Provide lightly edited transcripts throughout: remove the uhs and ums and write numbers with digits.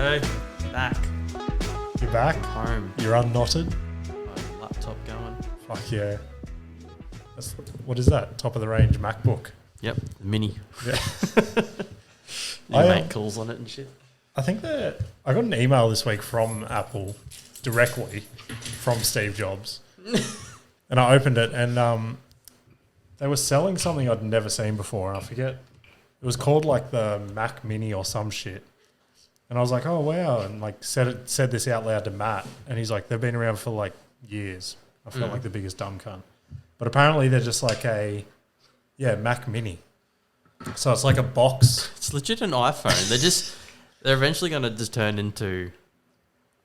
go. Back. You're back? Home. You're unknotted? My laptop going. Fuck yeah. What is that? Top of the range MacBook? Yep. The mini. Yeah. You make calls on it and shit. I think that I got an email this week from Apple directly from Steve Jobs. And I opened it and they were selling something I'd never seen before. And I forget. It was called like the Mac Mini or some shit. And I was like, oh, wow. And like said this out loud to Matt. And he's like, they've been around for like years. I felt like the biggest dumb cunt. But apparently they're just like Mac Mini. So it's like a box. It's legit an iPhone. They're eventually going to just turn into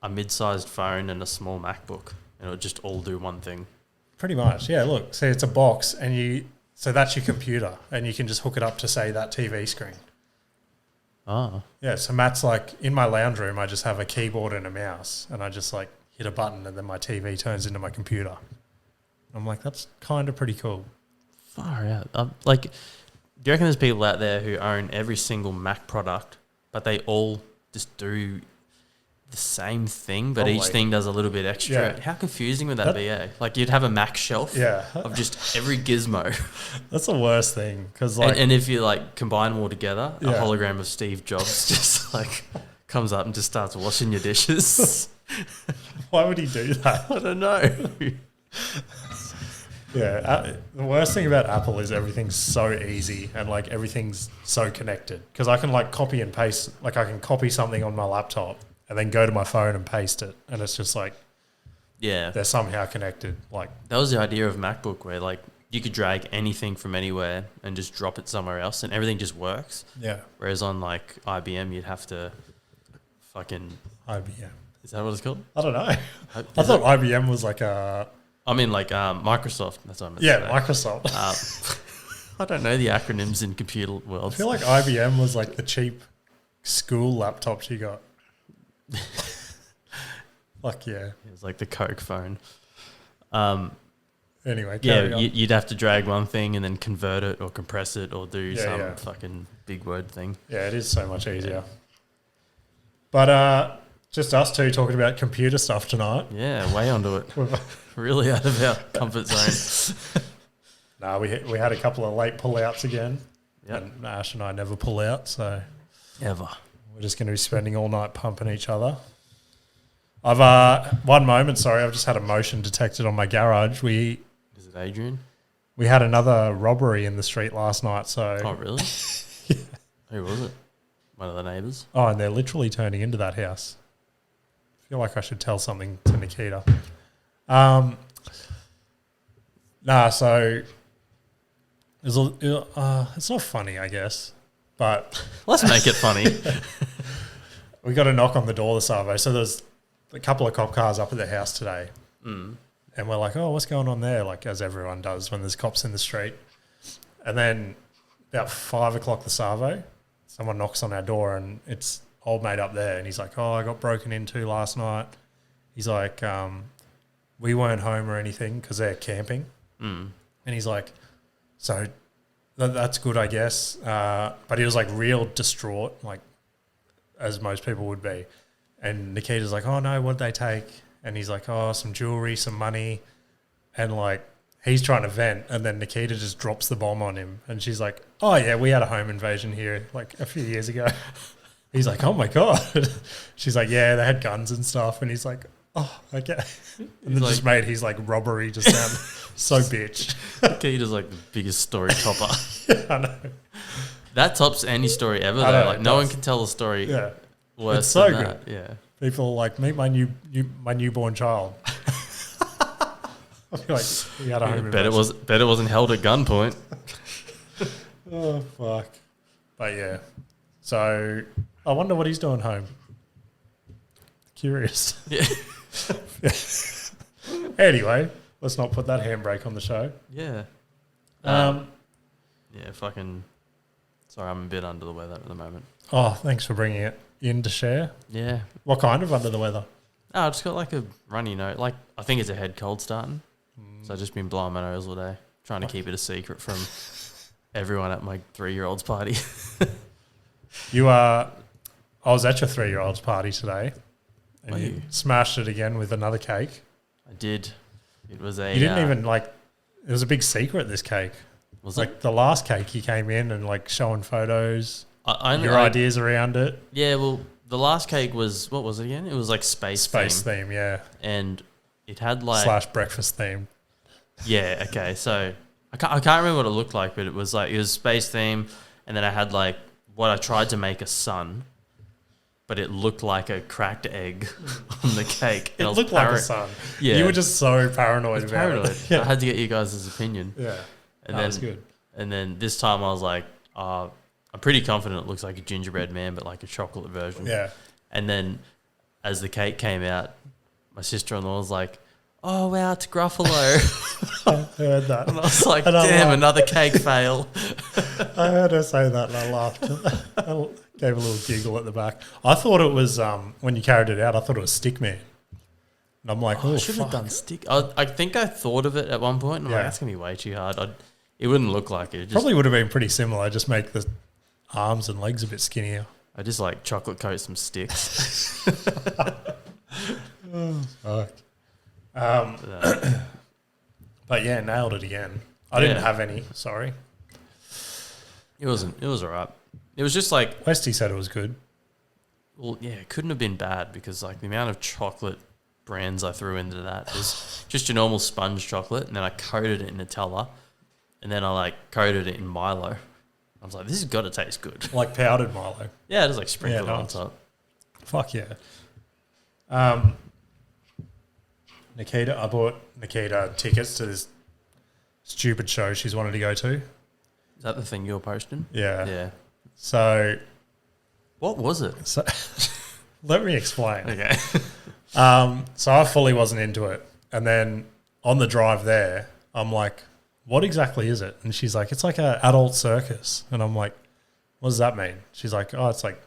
a mid-sized phone and a small MacBook. And it'll just all do one thing. Pretty much. Yeah, look. See, it's a box so that's your computer. And you can just hook it up to, say, that TV screen. Oh. Yeah, so Matt's like, in my lounge room, I just have a keyboard and a mouse. And I just like hit a button and then my TV turns into my computer. I'm like, that's kind of pretty cool. Far out. Do you reckon there's people out there who own every single Mac product, but they all just do the same thing, but each thing does a little bit extra? Yeah. How confusing would that be, eh? Like, you'd have a Mac shelf of just every gizmo. That's the worst thing. Cause and if you, like, combine them all together, a hologram of Steve Jobs just, like, comes up and just starts washing your dishes. Why would he do that? I don't know. Yeah, the worst thing about Apple is everything's so easy and like everything's so connected. Because I can like copy and paste, like I can copy something on my laptop and then go to my phone and paste it, and it's just like, they're somehow connected. Like that was the idea of MacBook, where like you could drag anything from anywhere and just drop it somewhere else, and everything just works. Yeah. Whereas on like IBM, you'd have to fucking IBM. Is that what it's called? I don't know. I thought IBM was like a. I mean, like Microsoft. That's what I meant. Yeah, Microsoft. I don't know the acronyms in computer world. I feel like IBM was like the cheap school laptops you got. Fuck yeah. It was like the Coke phone. Anyway, you'd have to drag one thing and then convert it or compress it or do some fucking big word thing. Yeah, it is so much easier. But just us two talking about computer stuff tonight. Yeah, way onto it. Really out of our comfort zone. No, we had a couple of late pull-outs again. Yep. And Ash and I never pull out, so... Ever. We're just going to be spending all night pumping each other. I've I've just had a motion detected on my garage. Is it Adrian? We had another robbery in the street last night, so... Oh, really? Yeah. Who was it? One of the neighbours? Oh, and they're literally turning into that house. I feel like I should tell something to Nikita. So it's not funny, I guess, but let's make it funny. We got a knock on the door this Arvo. So there's a couple of cop cars up at the house today, and we're like, "Oh, what's going on there?" Like as everyone does when there's cops in the street. And then about 5 o'clock this Arvo, someone knocks on our door, and it's old mate up there, and he's like, "Oh, I got broken into last night." He's like, we weren't home or anything because they're camping. And he's like, so that's good, I guess. But he was like real distraught, like as most people would be. And Nikita's like, oh no, what'd they take? And he's like, oh, some jewelry, some money. And like, he's trying to vent. And then Nikita just drops the bomb on him. And she's like, oh yeah, we had a home invasion here like a few years ago. He's like, oh my God. She's like, yeah, they had guns and stuff. And he's like, oh, okay. And then just made his like robbery just sound so bitch. Nikita's like the biggest story topper. Yeah, I know. That tops any story ever though. Like no one can tell a story worse it's so than good. that. Yeah. People like, meet my newborn child. I feel like he had a home invasion. Bet it wasn't held at gunpoint. Oh fuck. But yeah. So I wonder what he's doing home. Curious. Yeah. Anyway, let's not put that handbrake on the show. Yeah. Fucking... Sorry, I'm a bit under the weather at the moment. Oh, thanks for bringing it in to share. Yeah. What kind of under the weather? Oh, I just got like a runny nose. Like, I think it's a head cold starting. So I've just been blowing my nose all day, trying to keep it a secret from everyone at my 3-year-old's party. You are... I was at your 3-year-old's party today, and you smashed it again with another cake. I did. It was a. You didn't even like. It was a big secret. This cake. Was like it? the last cake, you came in and like showing photos, your ideas around it. Yeah, well, the last cake was, what was it again? It was like space theme, yeah. And it had like / breakfast theme. Yeah. Okay. So I can't remember what it looked like, but it was space theme, and then I had like what I tried to make a sun, but it looked like a cracked egg on the cake. It looked like a sun. Yeah. You were just so paranoid about it. Yeah. I had to get you guys' opinion. Yeah. And that was good. And then this time I was like, I'm pretty confident it looks like a gingerbread man, but like a chocolate version. Yeah. And then as the cake came out, my sister-in-law was like, oh, wow, it's Gruffalo. I heard that. And I was like, damn, another cake fail. I heard her say that and I laughed. I gave a little giggle at the back. I thought it was, when you carried it out, I thought it was Stickman. And I'm like, I should have done stick. I think I thought of it at one point, and I'm like, that's going to be way too hard. It wouldn't look like it. Probably would have been pretty similar. Just make the arms and legs a bit skinnier. I just like chocolate coat some sticks. Oh, fuck. But yeah, nailed it again. I didn't have any. Sorry. It wasn't. It was all right. It was just like Westy said it was good. Well, yeah, it couldn't have been bad because like the amount of chocolate brands I threw into that was just your normal sponge chocolate, and then I coated it in Nutella, and then I like coated it in Milo. I was like, this has got to taste good. Like powdered Milo. Yeah, just like sprinkled on top. Fuck yeah. I bought Nikita tickets to this stupid show she's wanted to go to. Is that the thing you were posting? Yeah. Yeah. So. What was it? So, let me explain. Okay. So I fully wasn't into it. And then on the drive there, I'm like, what exactly is it? And she's like, it's like an adult circus. And I'm like, what does that mean? She's like, oh, it's like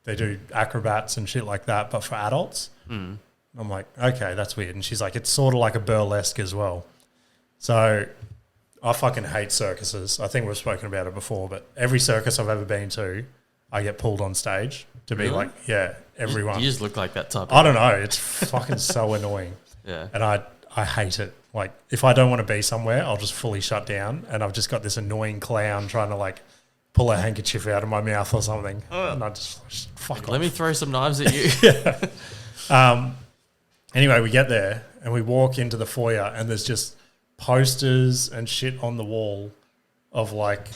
they do acrobats and shit like that, but for adults. Mm. I'm like, okay, that's weird. And she's like, it's sort of like a burlesque as well. So I fucking hate circuses. I think we've spoken about it before, but every circus I've ever been to, I get pulled on stage to be like, yeah, everyone. You just look like that type of I don't know. It's fucking so annoying. Yeah. And I hate it. Like, if I don't want to be somewhere, I'll just fully shut down. And I've just got this annoying clown trying to like pull a handkerchief out of my mouth or something. And I just fuck off. Let me throw some knives at you. Yeah. Anyway, we get there and we walk into the foyer and there's just posters and shit on the wall of like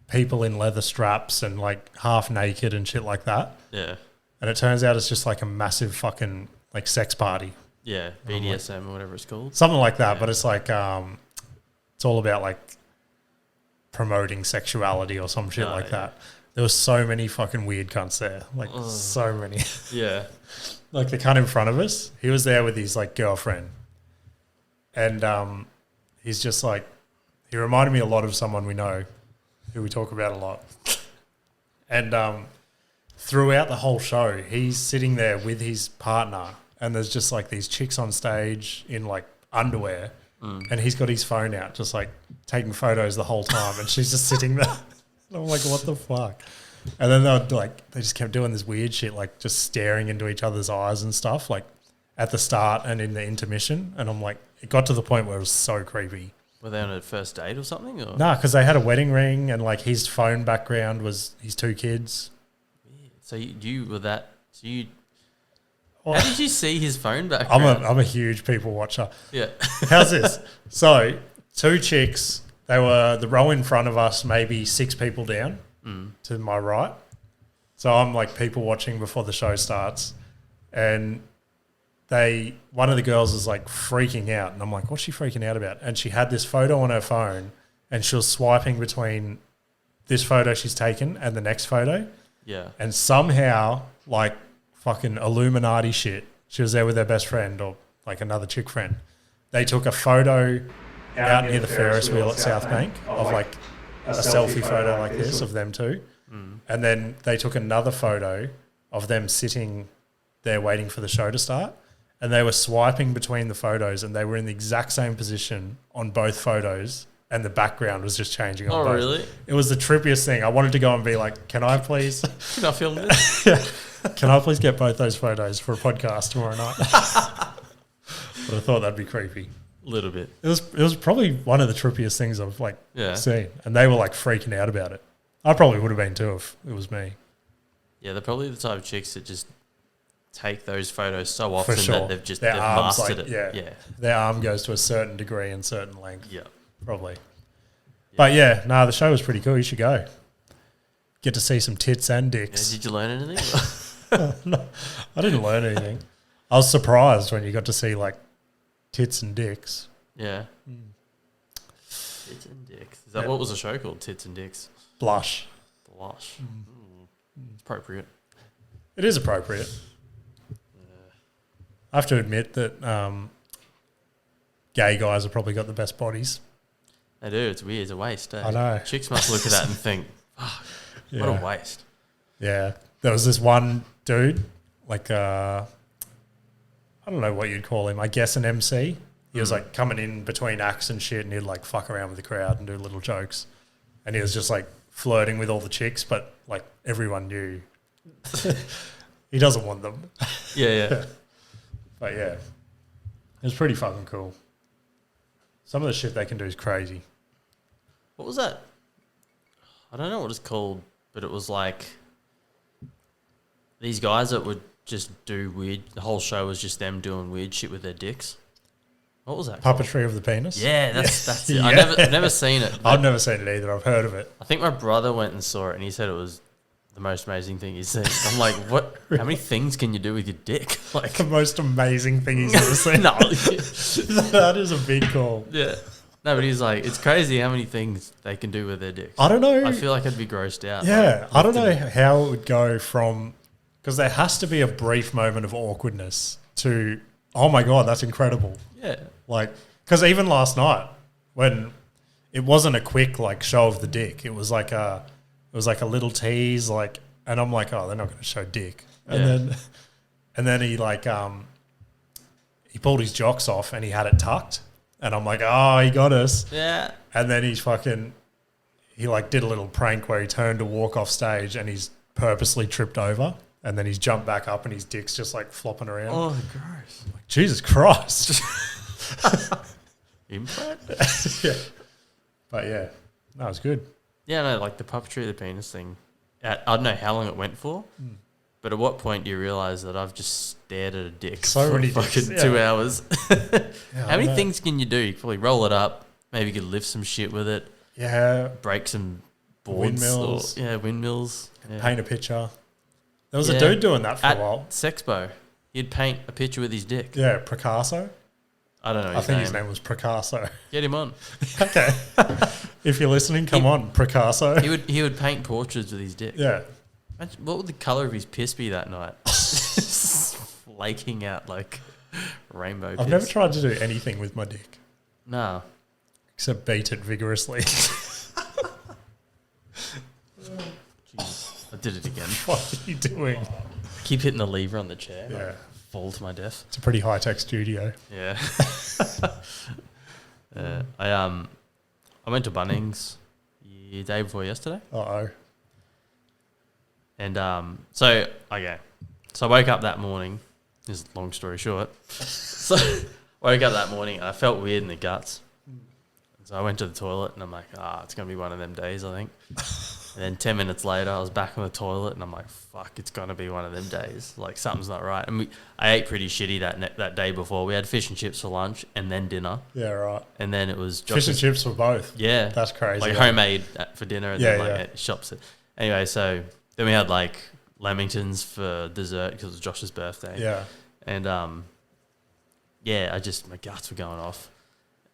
people in leather straps and like half naked and shit like that. Yeah. And it turns out it's just like a massive fucking like sex party. Yeah, BDSM or whatever it's called. Something like that, but it's like it's all about like promoting sexuality or some shit like that. There was so many fucking weird cunts there. Like so many. Yeah. Like the cunt in front of us, he was there with his like girlfriend. And he's just like, he reminded me a lot of someone we know who we talk about a lot. And throughout the whole show, he's sitting there with his partner and there's just like these chicks on stage in like underwear and he's got his phone out just like taking photos the whole time and she's just sitting there. And I'm like, what the fuck? And then they just kept doing this weird shit, like just staring into each other's eyes and stuff, like at the start and in the intermission. And I'm like, it got to the point where it was so creepy. Were they on a first date or something? Or? Nah, because they had a wedding ring and like his phone background was his 2 kids. So you were that? So you? How did you see his phone background? I'm a huge people watcher. Yeah. How's this? So 2 chicks. They were the row in front of us, maybe 6 people down to my right. So I'm like people watching before the show starts, and one of the girls is like freaking out, and I'm like, what's she freaking out about? And she had this photo on her phone, and she was swiping between this photo she's taken and the next photo. Yeah. And somehow, like fucking Illuminati shit, she was there with her best friend or like another chick friend. They took a photo out near the Ferris wheel at South Bank of like a selfie photo like this of them two. And then they took another photo of them sitting there waiting for the show to start. And they were swiping between the photos and they were in the exact same position on both photos and the background was just changing on both. Oh, really? It was the trippiest thing. I wanted to go and be like, can I please? Can I film this? Yeah. Can I please get both those photos for a podcast tomorrow night? But I thought that'd be creepy. A little bit. It was probably one of the trippiest things I've seen, and they were like freaking out about it. I probably would have been too if it was me. Yeah, they're probably the type of chicks that just take those photos so often sure. that they've arms, mastered it. Yeah, their arm goes to a certain degree and certain length. Yeah, probably. Yeah. But the show was pretty cool. You should go. Get to see some tits and dicks. Yeah, did you learn anything? No, I didn't learn anything. I was surprised when you got to see like tits and dicks. Yeah. Tits and dicks. Is that what was the show called? Tits and dicks. Blush. It's appropriate. It is appropriate. I have to admit that gay guys have probably got the best bodies. They do. It's weird. It's a waste. I know. Chicks must look at that and think, fuck, what a waste. Yeah. There was this one dude, like, I don't know what you'd call him. I guess an MC. He was like coming in between acts and shit, and he'd like fuck around with the crowd and do little jokes. And he was just like flirting with all the chicks, but like everyone knew he doesn't want them. Yeah. But yeah, it was pretty fucking cool. Some of the shit they can do is crazy. What was that? I don't know what it's called, but it was like these guys that would just do weird. The whole show was just them doing weird shit with their dicks. What was that? Puppetry of the penis? Yeah, that's it. Yeah. I've never seen it. I've never seen it either. I've heard of it. I think my brother went and saw it, and he said it was the most amazing thing he's seen. I'm like, what? How many things can you do with your dick? Like the most amazing thing he's ever seen. No, that is a big call. Yeah. No, but he's like, it's crazy how many things they can do with their dicks. I don't know. I feel like I'd be grossed out. Yeah, I don't know how it would go from, because there has to be a brief moment of awkwardness to, oh my God, that's incredible. Yeah. Like, because even last night when it wasn't a quick like show of the dick, it was like a little tease, like, and I'm like, oh, they're not going to show dick, and then he like he pulled his jocks off and he had it tucked, and I'm like, oh, he got us. Yeah. And then he like did a little prank where he turned to walk off stage and he's purposely tripped over, and then he's jumped back up and his dick's just like flopping around. Oh, gross. Like, Jesus Christ. Implant? Yeah. But yeah, that was good. Yeah, no, like the puppetry of the penis thing. I don't know how long it went for, but at what point do you realise that I've just stared at a dick for many fucking dicks, 2 hours? Yeah, how many things can you do? You can probably roll it up, maybe you could lift some shit with it. Yeah. Break some boards. Windmills. Windmills. Yeah. Paint a picture. There was a dude doing that for at a while. Sexpo, he'd paint a picture with his dick. Yeah, Picasso. I don't know. I think his name was Picasso. Get him on. Okay. If you're listening, come on, Picasso. He would paint portraits with his dick. Yeah. What would the colour of his piss be that night? Flaking out like rainbow piss. I've never tried to do anything with my dick. No. Except beat it vigorously. Jeez, I did it again. What are you doing? Keep hitting the lever on the chair. Yeah. Fall to my death. It's a pretty high-tech studio. Yeah. I went to Bunnings the day before yesterday. Uh-oh. And so I woke up that morning. This is a long story short. So I woke up that morning and I felt weird in the guts. So I went to the toilet and I'm like, it's going to be one of them days, I think. And then 10 minutes later, I was back on the toilet and I'm like, fuck, it's going to be one of them days. Like, something's not right. And I ate pretty shitty that day before. We had fish and chips for lunch and then dinner. Yeah, right. And then it was fish and chips for both. Yeah. That's crazy. Like homemade for dinner and then at shops. Anyway, so then we had like lamingtons for dessert because it was Josh's birthday. Yeah. And my guts were going off.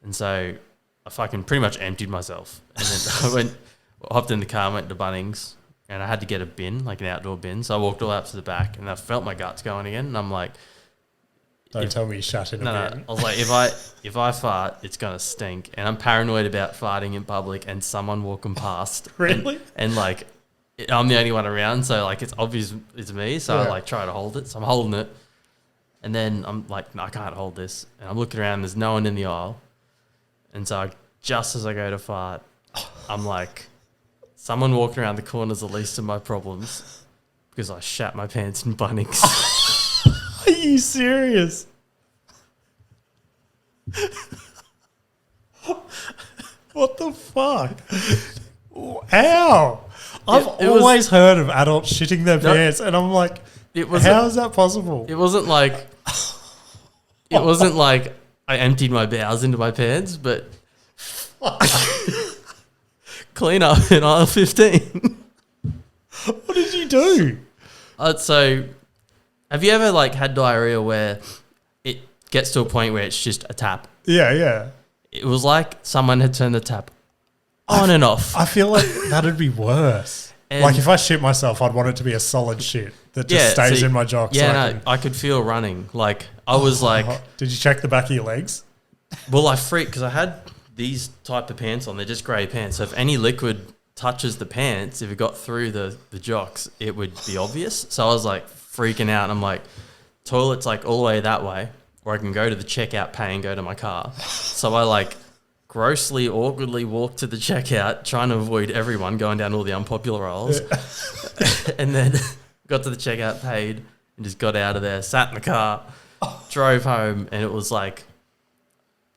And so I fucking pretty much emptied myself. And then I hopped in the car and went to Bunnings, and I had to get a bin, like an outdoor bin. So I walked all up to the back and I felt my guts going again. And I'm like, don't tell me you shat in a bin. No. I was like, if I fart, it's going to stink. And I'm paranoid about farting in public and someone walking past. Really? And like, I'm the only one around. So like, it's obvious it's me. So I like try to hold it. So I'm holding it. And then I'm like, no, I can't hold this. And I'm looking around, there's no one in the aisle. And so just as I go to fart, I'm like, someone walking around the corner is the least of my problems. because I shat my pants in Bunnings. Are you serious? What the fuck? How? I've It was- always heard of adults shitting their pants, and I'm like, how is that possible? It wasn't like I emptied my bowels into my pants, but clean up in aisle 15. What did you do? So, have you ever like had diarrhea where it gets to a point where it's just a tap? Yeah. It was like someone had turned the tap on and off. I feel like that'd be worse. And- like if I shit myself, I'd want it to be a solid shit that just stays in my jock. Yeah, I could feel running. Like I was like, did you check the back of your legs? well, I freaked because I had these type of pants on. They're just grey pants. So if any liquid touches the pants, if it got through the jocks, it would be obvious. So I was like freaking out. And I'm like, toilet's like all the way that way, or I can go to the checkout, pay, and go to my car. So I like grossly, awkwardly walked to the checkout, trying to avoid everyone going down all the unpopular aisles. And then got to the checkout, paid, and just got out of there, sat in the car, drove home, and it was like,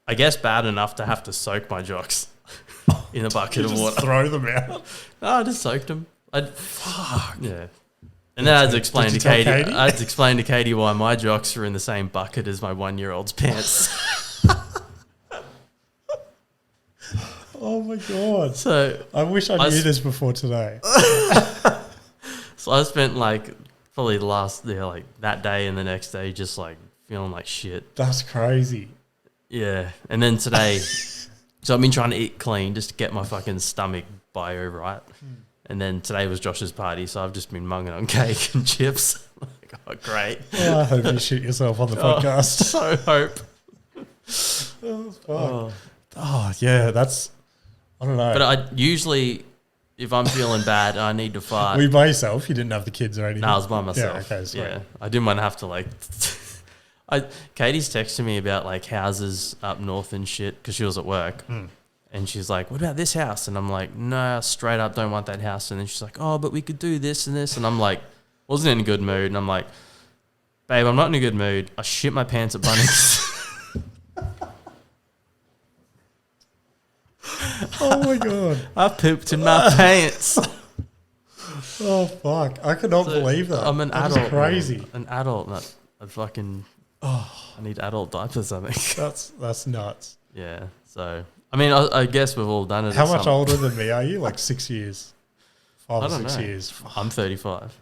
I guess bad enough to have to soak my jocks in a bucket of water. Throw them out. No, I just soaked them. Fuck. Yeah. And then I had to explain to Did you tell Katie. Katie? I had to explain to Katie why my jocks are in the same bucket as my 1-year-old's pants. Oh my god! So I wish I knew this before today. So I spent like probably the last like that day and the next day just like feeling like shit. That's crazy. Yeah. And then today, so I've been trying to eat clean just to get my fucking stomach bio right. And then today was Josh's party, so I've just been munging on cake and chips. Like, oh, great. Oh, I hope you shoot yourself on the podcast. So hope. Oh, fuck. Oh, yeah, that's... I don't know. But I usually, if I'm feeling bad, I need to fart. Were you by yourself? You didn't have the kids or anything? No, I was by myself. Yeah, okay, sweet. Yeah, I didn't want to have to like... Katie's texting me about like houses up north and shit because she was at work. And she's like, what about this house? And I'm like, no, straight up don't want that house. And then she's like, oh, but we could do this and this. And I'm like, wasn't in a good mood. And I'm like, babe, I'm not in a good mood. I shit my pants at Bunnings. Oh, my God. I pooped in my pants. Oh, fuck. I cannot believe that. I'm an That adult. is crazy. Man. An adult. Not a fucking... I need adult diapers, I think. That's nuts. Yeah. So, I mean, I guess we've all done it. How much older than me are you? Like 6 years? 5 I or don't 6 know. years? I'm 35.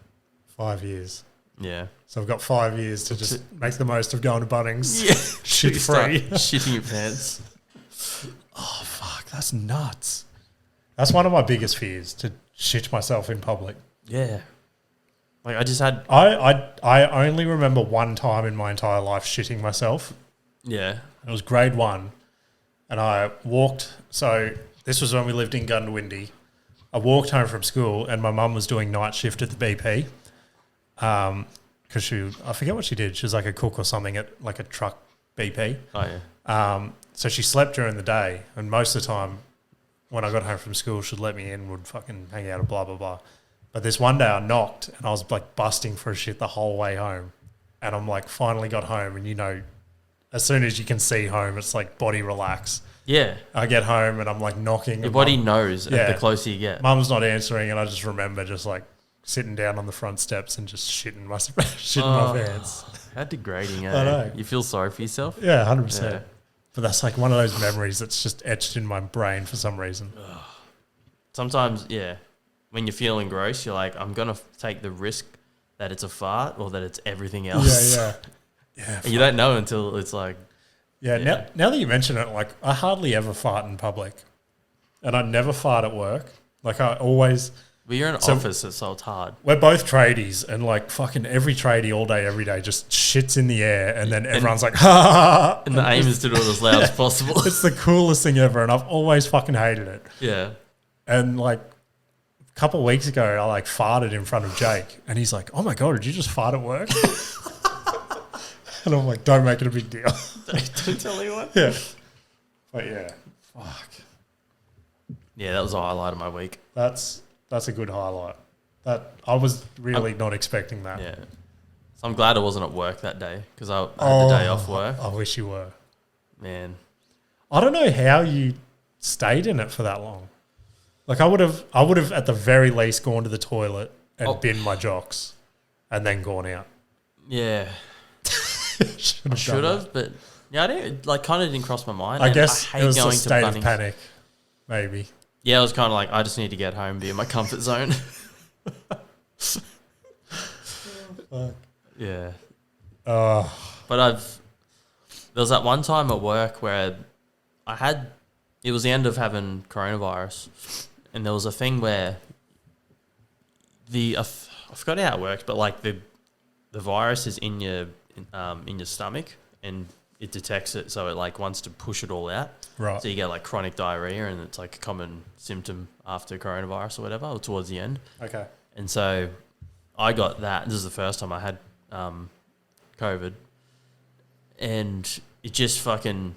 5 years. Yeah. So I've got 5 years to just make the most of going to Bunnings. Yeah. Shit Start free. shitting your pants. Oh, fuck. That's nuts. That's one of my biggest fears, to shit myself in public. Yeah. Like I just had... I only remember one time in my entire life shitting myself. Yeah. It was grade 1. And I walked... So this was when we lived in Gundawindi. I walked home from school and my mum was doing night shift at the BP. Because I forget what she did. She was like a cook or something at like a truck BP. Oh, yeah. So she slept during the day, and most of the time when I got home from school, she'd let me in, would fucking hang out and blah, blah, blah. But this one day I knocked and I was like busting for a shit the whole way home. And I'm like, finally got home, and you know, as soon as you can see home, it's like body relax. Yeah. I get home and I'm like knocking. Your body knows the closer you get. Mum's not answering, and I just remember just like sitting down on the front steps and just shitting my pants. How degrading, eh? I know. You feel sorry for yourself? Yeah, 100%. Yeah. But that's like one of those memories that's just etched in my brain for some reason. Sometimes, yeah, when you're feeling gross, you're like, I'm going to take the risk that it's a fart or that it's everything else. Yeah. And you don't know until it's like... Yeah, now that you mention it, like I hardly ever fart in public. And I never fart at work. Like I always... But you're in an office, so it's hard. We're both tradies, and like fucking every tradie all day, every day just shits in the air, and then everyone's like, ha ha ha. And the aim is to do it as loud as possible. It's the coolest thing ever, and I've always fucking hated it. Yeah. And like a couple of weeks ago, I like farted in front of Jake, and he's like, oh my God, did you just fart at work? And I'm like, don't make it a big deal. Don't tell anyone. Yeah. But yeah, fuck. Yeah, that was the highlight of my week. That's a good highlight. That I was really not expecting that. Yeah. So I'm glad I wasn't at work that day because I had the day off work. I wish you were. Man. I don't know how you stayed in it for that long. Like I would have at the very least gone to the toilet and binned my jocks and then gone out. Yeah. Should have, but yeah, I didn't kind of didn't cross my mind. I guess I hate it was going a state to of Bunnings. panic, maybe. Yeah, I was kind of like, I just need to get home, be in my comfort zone. Yeah. But there was that one time at work where it was the end of having coronavirus, and there was a thing where I forgot how it works, but like the virus is in your stomach and it detects it, so it like wants to push it all out. Right. So you get like chronic diarrhea, and it's like a common symptom after coronavirus or whatever, or towards the end. Okay. And so I got that. This is the first time I had COVID, and it just fucking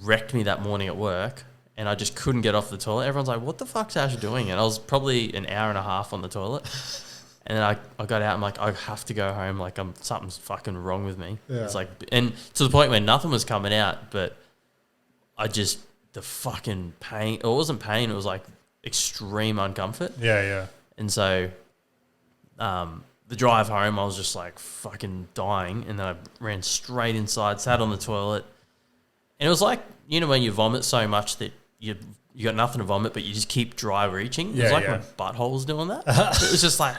wrecked me that morning at work, and I just couldn't get off the toilet. Everyone's like, what the fuck's Ash doing? And I was probably an hour and a half on the toilet. And then I got out. I'm like, I have to go home. Like, something's fucking wrong with me. Yeah. It's like, and to the point where nothing was coming out, but the fucking pain. It wasn't pain. It was like extreme uncomfort. Yeah, yeah. And so, the drive home, I was just like fucking dying. And then I ran straight inside, sat on the toilet, and it was like, you know, when you vomit so much that you got nothing to vomit, but you just keep dry reaching. It was like my butthole was doing that. It was just like,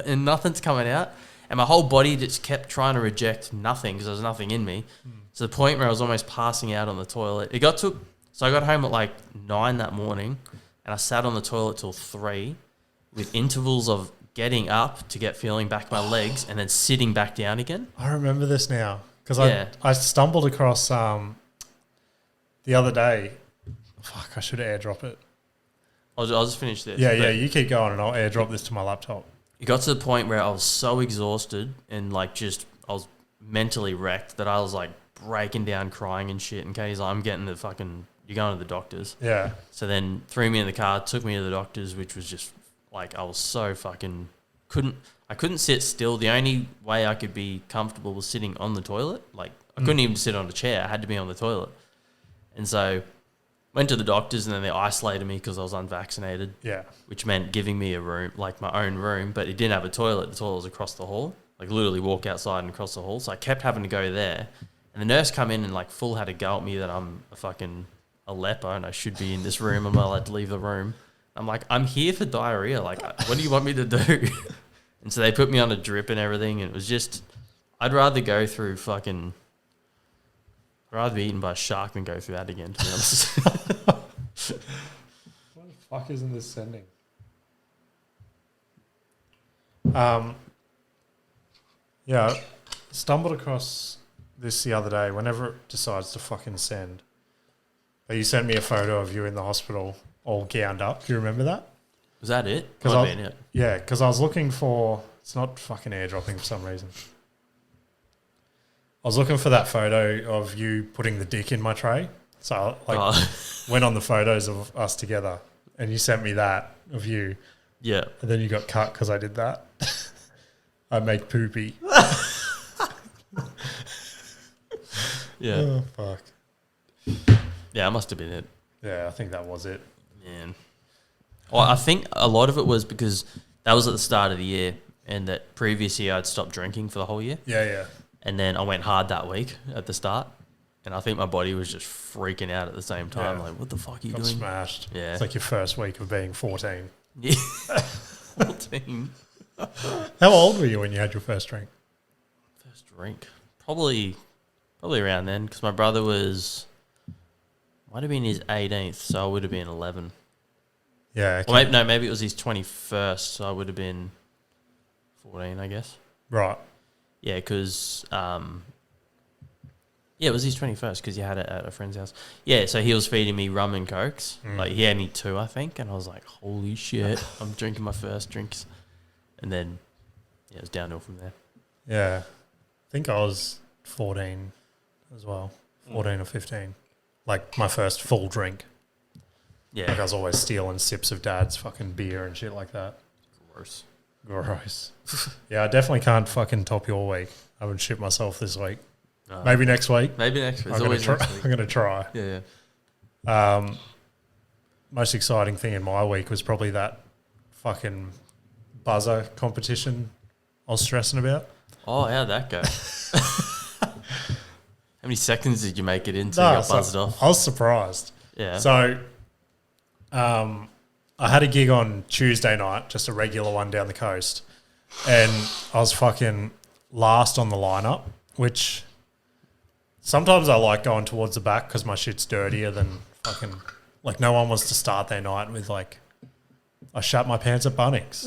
and nothing's coming out. And my whole body just kept trying to reject nothing because there was nothing in me. To the point where I was almost passing out on the toilet. So I got home at like 9 that morning, and I sat on the toilet till 3 with intervals of getting up to get feeling back my legs and then sitting back down again. I remember this now because I stumbled across the other day. Fuck, I should airdrop it. I'll just finish this. Yeah, you keep going and I'll airdrop this to my laptop. It got to the point where I was so exhausted and like I was mentally wrecked that I was like breaking down crying and shit. And Katie's like, you're going to the doctors. Yeah. So then threw me in the car, took me to the doctors, which was just like, I was so fucking I couldn't sit still. The only way I could be comfortable was sitting on the toilet. Like I couldn't even sit on a chair. I had to be on the toilet. And so went to the doctors, and then they isolated me because I was unvaccinated. Yeah. Which meant giving me a room, like my own room, but it didn't have a toilet. The toilet was across the hall. Like literally walk outside and across the hall. So I kept having to go there. And the nurse come in and like full had a go at me that I'm a leper and I should be in this room. I'm not allowed to leave the room. I'm like, I'm here for diarrhea. Like, what do you want me to do? And so they put me on a drip and everything. And it was just, I'd rather be eaten by a shark than go through that again, to be honest. What the fuck isn't this sending? Yeah, I stumbled across this the other day. Whenever it decides to fucking send, but you sent me a photo of you in the hospital, all gowned up. Do you remember that? Was that it? Yeah, because I was looking for. It's not fucking airdropping for some reason. I was looking for that photo of you putting the dick in my tray. So I went on the photos of us together, and you sent me that of you. Yeah. And then you got cut because I did that. I make poopy. Yeah. Oh, fuck. Yeah, it must have been it. Yeah, I think that was it. Man. Well, I think a lot of it was because that was at the start of the year, and that previous year I'd stopped drinking for the whole year. Yeah, yeah. And then I went hard that week at the start, and I think my body was just freaking out at the same time. Yeah. Like, what the fuck are you Got doing? Smashed. Yeah. It's like your first week of being 14. Yeah. 14. How old were you when you had your first drink? First drink? Probably around then, because my brother might have been his 18th, so I would have been 11. Yeah. Okay. Or maybe it was his 21st, so I would have been 14, I guess. Right. Yeah, because it was his 21st because he had it at a friend's house. Yeah, so he was feeding me rum and cokes. Like he had me 2, I think, and I was like, "Holy shit!" I'm drinking my first drinks, and then it was downhill from there. Yeah, I think I was 14 as well, 14 or 15. Like my first full drink. Yeah, like I was always stealing sips of Dad's fucking beer and shit like that. Gross. Yeah, I definitely can't fucking top your week. I haven't shit myself this week. No. Maybe next week. Maybe next week. I'm going to try. Yeah. Most exciting thing in my week was probably that fucking buzzer competition I was stressing about. Oh, how'd that go? How many seconds did you make it into? You got buzzed off. I was surprised. Yeah. So, I had a gig on Tuesday night, just a regular one down the coast, and I was fucking last on the lineup, which sometimes I like going towards the back because my shit's dirtier than fucking, like, no one wants to start their night with, like, I shat my pants at Bunnings.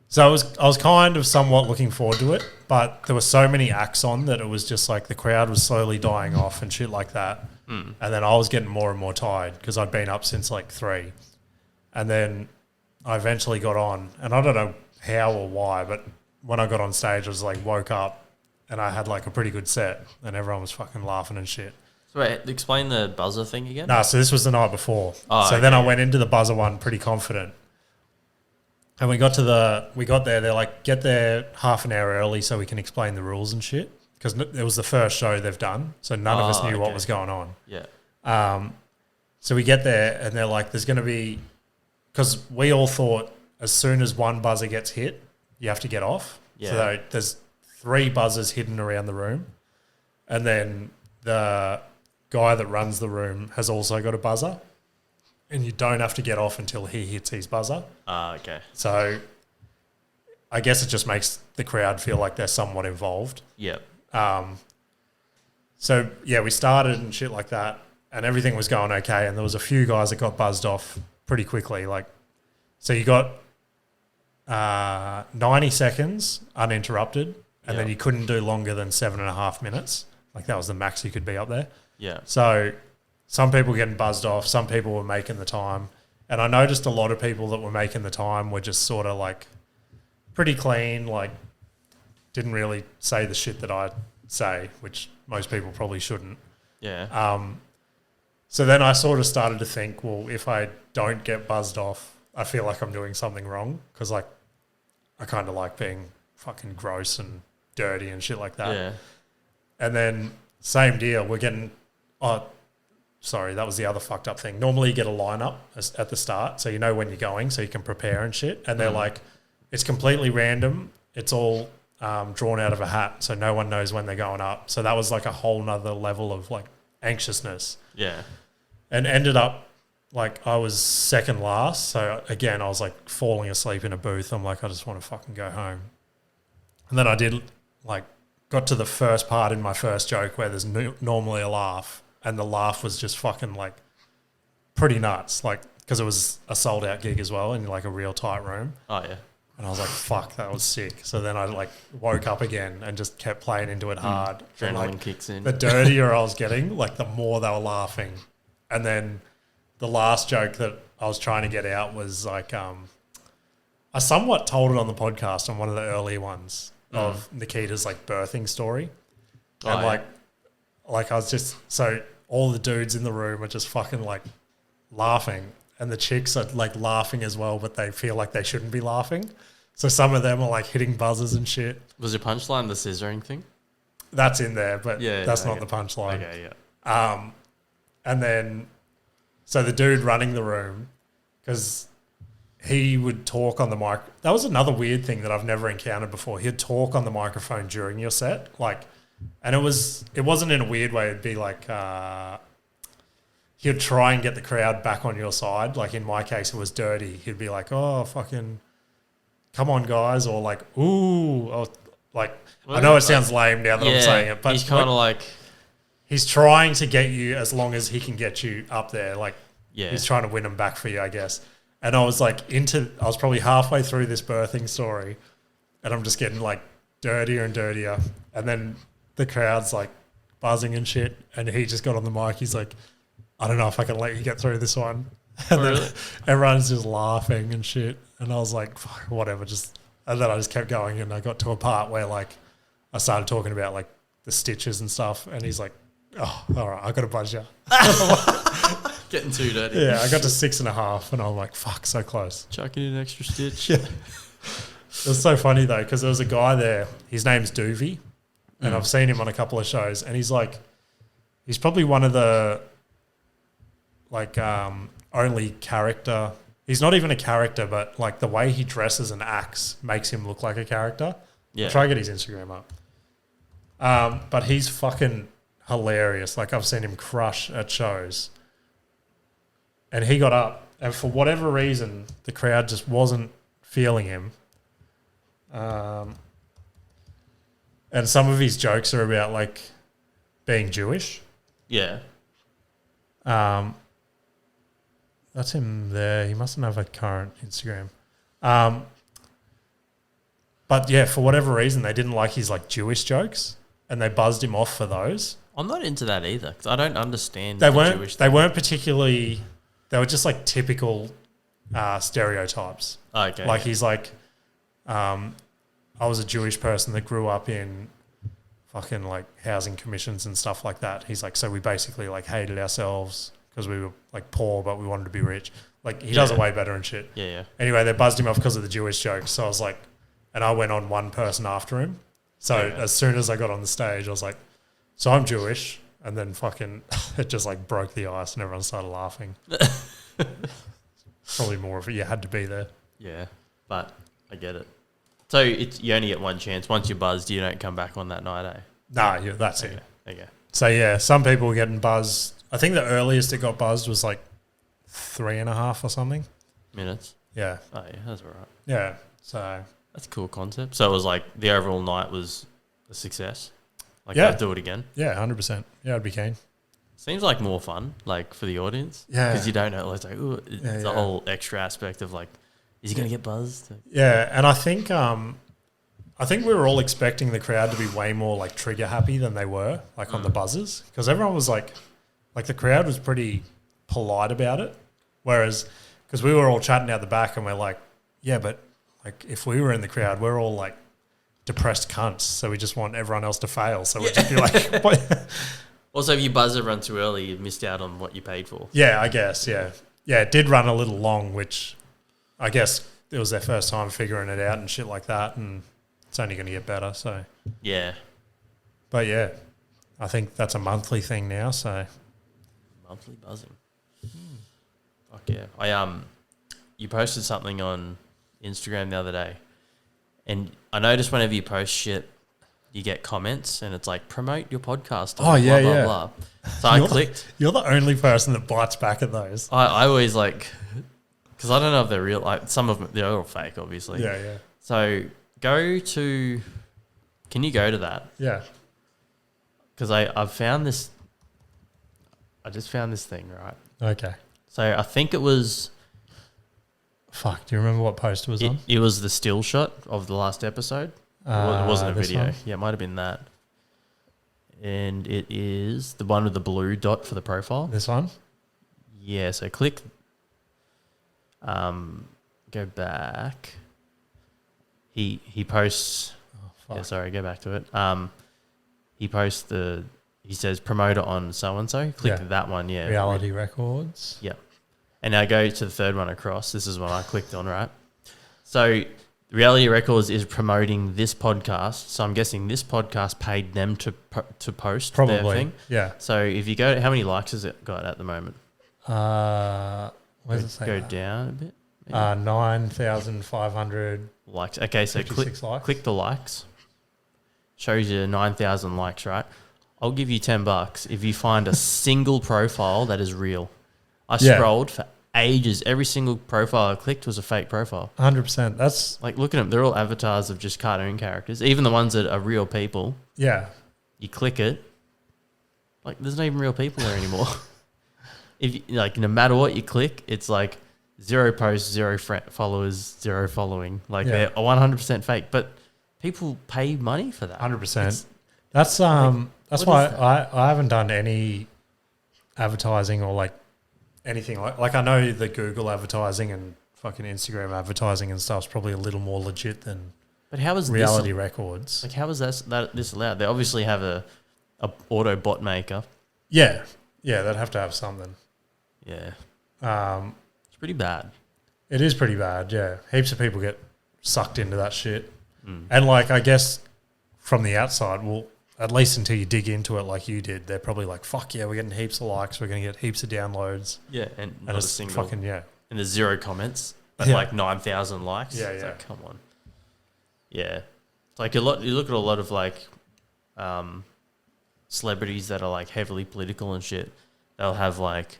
So I was kind of somewhat looking forward to it, but there were so many acts on that it was just like the crowd was slowly dying off and shit like that. And then I was getting more and more tired because I'd been up since like 3. And then I eventually got on, and I don't know how or why, but when I got on stage, I was like woke up and I had like a pretty good set and everyone was fucking laughing and shit. So wait, explain the buzzer thing again. No, so this was the night before. Oh, so okay. then I went into the buzzer one pretty confident. And we got there, they're like, get there half an hour early so we can explain the rules and shit. Because it was the first show they've done, so none of us knew what was going on. Yeah. So we get there and they're like, there's going to be, because we all thought as soon as one buzzer gets hit, you have to get off. Yeah. So there's 3 buzzers hidden around the room. And then the guy that runs the room has also got a buzzer. And you don't have to get off until he hits his buzzer. Okay. So I guess it just makes the crowd feel like they're somewhat involved. Yep. So, yeah, we started and shit like that, and everything was going okay, and there was a few guys that got buzzed off pretty quickly. Like, so you got 90 seconds uninterrupted, and then you couldn't do longer than 7.5 minutes. Like, that was the max you could be up there. Yeah. So some people were getting buzzed off, some people were making the time, and I noticed a lot of people that were making the time were just sort of like pretty clean, like didn't really say the shit that I say, which most people probably shouldn't. Yeah. So then I sort of started to think, well, if I don't get buzzed off, I feel like I'm doing something wrong because, like, I kind of like being fucking gross and dirty and shit like that. Yeah. And then same deal, we're getting sorry, that was the other fucked up thing. Normally you get a lineup at the start, so you know when you're going, so you can prepare and shit. And they're like, it's completely random. It's all drawn out of a hat, so no one knows when they're going up. So that was like a whole nother level of like anxiousness. Yeah. And ended up like I was second last. So again, I was like falling asleep in a booth. I'm like, I just want to fucking go home. And then I did like got to the first part in my first joke where there's normally a laugh. And the laugh was just fucking like pretty nuts, like because it was a sold out gig as well in like a real tight room. Oh yeah. And I was like, fuck, that was sick. So then I like woke up again and just kept playing into it hard. Adrenaline And, like, kicks in. The dirtier I was getting, like the more they were laughing. And then the last joke that I was trying to get out was like, I somewhat told it on the podcast on one of the early ones of Nikita's like birthing story. And like I was just, so all the dudes in the room are just fucking like laughing, and the chicks are like laughing as well, but they feel like they shouldn't be laughing. So some of them are like hitting buzzers and shit. Was your punchline the scissoring thing? That's in there, but that's not the punchline. Okay, yeah. And then, so the dude running the room, because he would talk on the mic. That was another weird thing that I've never encountered before. He'd talk on the microphone during your set, like, and it wasn't in a weird way. It'd be like he'd try and get the crowd back on your side. Like in my case, it was dirty. He'd be like, "Oh, fucking, come on, guys," or like, "Ooh," or like. I know it sounds lame now that I'm saying it, but he's kind of like he's trying to get you as long as he can get you up there. Like, he's trying to win them back for you, I guess. And I was like I was probably halfway through this birthing story, and I'm just getting like dirtier and dirtier, and then the crowd's like buzzing and shit, and he just got on the mic. He's like, I don't know if I can let you get through this one. And then everyone's just laughing and shit. And I was like, fuck, whatever. And then I just kept going, and I got to a part where like I started talking about like the stitches and stuff, and he's like, oh, all right, I got to buzz you. Getting too dirty. Yeah, I got to 6.5 and I'm like, fuck, so close. Chucking in an extra stitch. Yeah. It was so funny though, because there was a guy there, his name's Doovie, and I've seen him on a couple of shows, and he's probably one of the only character. He's not even a character, but like the way he dresses and acts makes him look like a character. Yeah. I'll try to get his Instagram up. But he's fucking hilarious. Like I've seen him crush at shows. And he got up, and for whatever reason, the crowd just wasn't feeling him. And some of his jokes are about like being Jewish. Yeah. That's him there. He mustn't have a current Instagram. But yeah, for whatever reason, they didn't like his like Jewish jokes, and they buzzed him off for those. I'm not into that either because I don't understand They the weren't. Jewish They thing. weren't particularly. They were just like typical stereotypes. Okay. Like he's like, I was a Jewish person that grew up in fucking like housing commissions and stuff like that. He's like, so we basically like hated ourselves because we were like poor, but we wanted to be rich. Like he does it way better and shit. Yeah, yeah. Anyway, they buzzed him off because of the Jewish jokes. So I was like, and I went on one person after him. So as soon as I got on the stage, I was like, so I'm Jewish. And then fucking it just like broke the ice and everyone started laughing. Probably more of it. You had to be there. Yeah, but I get it. So you only get one chance. Once you're buzzed, you don't come back on that night, eh? Nah, yeah, that's it. Okay. So yeah, some people were getting buzzed. I think the earliest it got buzzed was like 3.5 or something. Minutes? Yeah. Oh, yeah, that's all right. Yeah. So That's a cool concept. So it was like the overall night was a success? Like, Yeah. I'd do it again? yeah, 100%. Yeah, I'd be keen. Seems like more fun, like, for the audience. Yeah. Because you don't know. It's like, ooh, it's Yeah, the whole extra aspect of, like, is he going to get buzzed? Yeah, and I think we were all expecting the crowd to be way more like trigger happy than they were, like on the buzzers, because everyone was like the crowd was pretty polite about it. Whereas, because we were all chatting out the back and we're like, yeah, but like if we were in the crowd, we're all like depressed cunts, so we just want everyone else to fail. So we'd just be like, what? Also, if you buzz everyone too early, you've missed out on what you paid for. Yeah, I guess, yeah. Yeah, it did run a little long, which I guess it was their first time figuring it out and shit like that, and it's only going to get better, so. Yeah. But yeah, I think that's a monthly thing now, so. Monthly buzzing. Fuck yeah. You posted something on Instagram the other day, and I noticed whenever you post shit, you get comments, and it's like, promote your podcast. Oh, yeah, blah, yeah. blah, blah. So I clicked. You're the only person that bites back at those. I always like, because I don't know if they're real. Like, some of them, they're all fake, obviously. Yeah, yeah. So go to, can you go to that? Yeah. Because I've found this, I just found this thing, right? Okay. So I think it was, Fuck, do you remember what post it was on? it was the still shot of the last episode. It wasn't a this video. one? Yeah, it might have been that. And it is the one with the blue dot for the profile. This one? Yeah, so click, go back. He posts, Fuck. yeah, sorry, go back to it. He posts he says promote it on so-and-so. Click Yeah. that one, yeah. Reality Records. Yeah. And now go to the third one across. This is what I clicked on, right? So Reality Records is promoting this podcast. So I'm guessing this podcast paid them to post their Probably. thing. Yeah. So if you go, how many likes has it got at the moment? Where does it say Go that? down a bit. 9,500. Likes. Okay, so 56 likes. click the likes. Shows you 9,000 likes, right? I'll give you $10 if you find a single profile that is real. I Yeah. scrolled for ages. Every single profile I clicked was a fake profile. 100%. That's, Like, look at them. They're all avatars of just cartoon characters. Even the ones that are real people. yeah. You click it. Like, there's not even real people there anymore. If you, like, no matter what you click, it's like 0 posts, 0 followers, 0 following. Like, Yeah. they're 100% fake. But people pay money for that. 100%. That's what why is that? I haven't done any advertising or like anything like I know the Google advertising and fucking Instagram advertising and stuff's probably a little more legit than But how is Reality this? Records. Like, how is this allowed? They obviously have a auto bot maker. Yeah. Yeah, they'd have to have something. Yeah. Um, It's pretty bad. it is pretty bad, yeah. Heaps of people get sucked into that shit. And like, I guess from the outside, well, at least until you dig into it like you did, they're probably like, fuck yeah, we're getting heaps of likes, we're going to get heaps of downloads. Yeah, and not a it's single. fucking, yeah. And there's 0 comments, but Yeah. like 9,000 likes. Yeah, It's yeah. like, come on. Yeah. It's like you look at a lot of like celebrities that are like heavily political and shit. They'll have like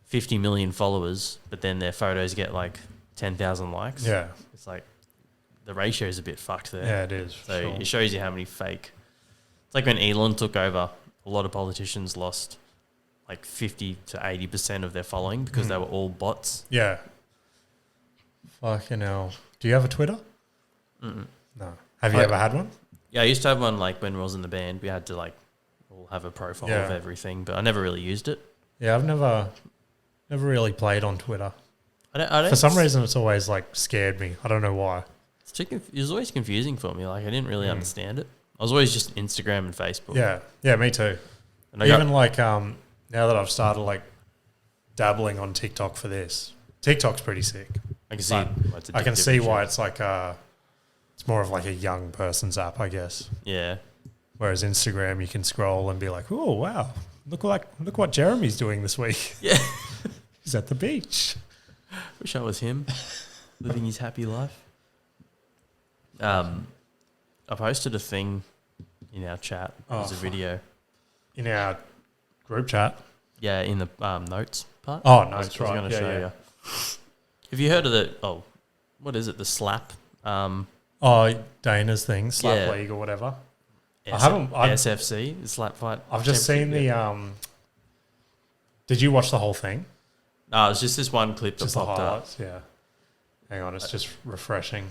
50 million followers, but then their photos get like 10,000 likes. Yeah. It's like the ratio is a bit fucked there. Yeah, it is. So sure. it shows you how many fake. It's like when Elon took over, a lot of politicians lost like 50 to 80% of their following because they were all bots. Yeah. Fucking hell. Do you have a Twitter? Mm-mm. No. Have you ever had one? Yeah, I used to have one like when I was in the band. We had to like all have a profile of everything, but I never really used it. Yeah, I've never really played on Twitter. I don't For some reason, it's always like scared me. I don't know why. it was always confusing for me. Like I didn't really understand it. I was always just Instagram and Facebook. Yeah, me too. And Even like now that I've started like dabbling on TikTok for this, TikTok's pretty sick. I can see. I can see why it's like it's more of like a young person's app, I guess. Yeah. Whereas Instagram, you can scroll and be like, oh wow, look what Jeremy's doing this week. Yeah. He's at the beach. Wish I was him, living his happy life. I posted a thing in our chat. It was a video. In our group chat. Yeah, in the notes part. Oh, notes, I was right. going to show you. Have you heard of the? Oh, what is it? The slap. Dana's thing, Slap Yeah. League or whatever. SFC, the slap fight. I've just seen the. Did you watch the whole thing? No, it was just this one clip that Just the popped up. highlights. Yeah. Hang on, it's just refreshing.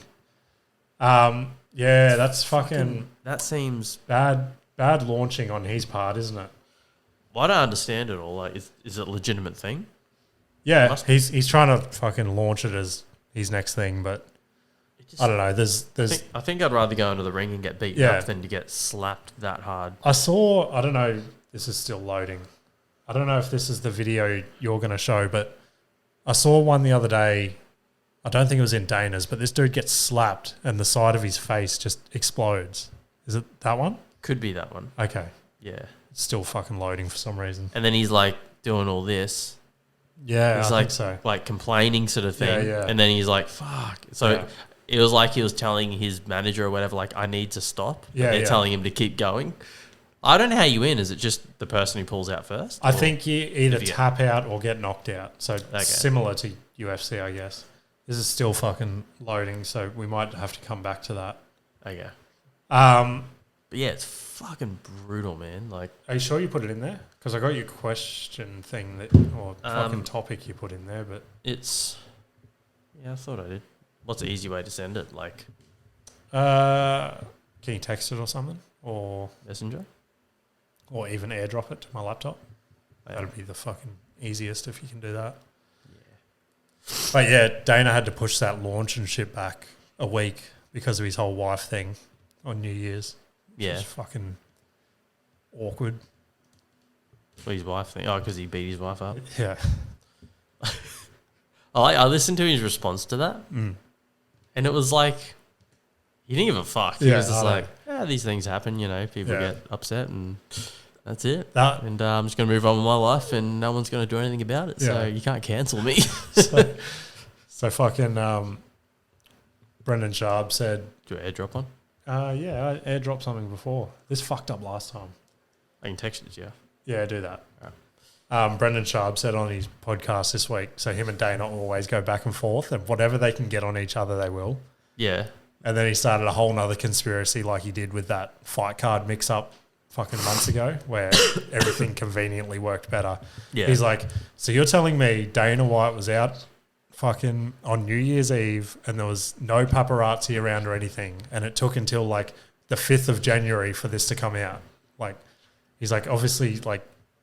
Yeah, that's fucking That seems. bad launching on his part, isn't it? Well, I don't understand it all. Like, is it a legitimate thing? Yeah, he's trying to fucking launch it as his next thing, but I don't know. There's I think I'd rather go into the ring and get beaten up than to get slapped that hard. I don't know, this is still loading. I don't know if this is the video you're going to show, but I saw one the other day. I don't think it was in Dana's, but this dude gets slapped and the side of his face just explodes. Is it that one? Could be that one. Okay. Yeah. It's still fucking loading for some reason. And then he's like doing all this. Yeah, He's I like, think so. like complaining sort of thing. Yeah. And then he's like, fuck. So it was like he was telling his manager or whatever, like, I need to stop. Yeah, and they're telling him to keep going. I don't know how you win. Is it just the person who pulls out first? I think you either tap out or get knocked out. So similar to UFC, I guess. This is still fucking loading, so we might have to come back to that. Okay. But yeah, it's fucking brutal, man. Like, are you sure you put it in there? Because I got your question thing or fucking topic you put in there, but it's I thought I did. What's the easy way to send it? Like, can you text it or something, or Messenger, or even airdrop it to my laptop? Yeah. That'd be the fucking easiest if you can do that. Yeah. But yeah, Dana had to push that launch and shit back a week because of his whole wife thing on New Year's. Yeah, it's fucking awkward. Well, his wife thing. Oh, because he beat his wife up. Yeah. I listened to his response to that, and it was like he didn't give a fuck. He was just like, these things happen, you know. People get upset, and that's it. And I'm just going to move on with my life, and no one's going to do anything about it. So you can't cancel me. so fucking Brendan Sharp said, "Do you airdrop on?" Yeah, I airdropped something before. This fucked up last time. I can text it to you. Yeah, do that. Brendan Sharp said on his podcast this week, so him and Dana always go back and forth, and whatever they can get on each other, they will. Yeah. And then he started a whole nother conspiracy like he did with that fight card mix-up fucking months ago where everything conveniently worked better. Yeah. He's like, so you're telling me Dana White was out fucking on New Year's Eve and there was no paparazzi around or anything, and it took until like the 5th of January for this to come out? Like, he's like, obviously, like,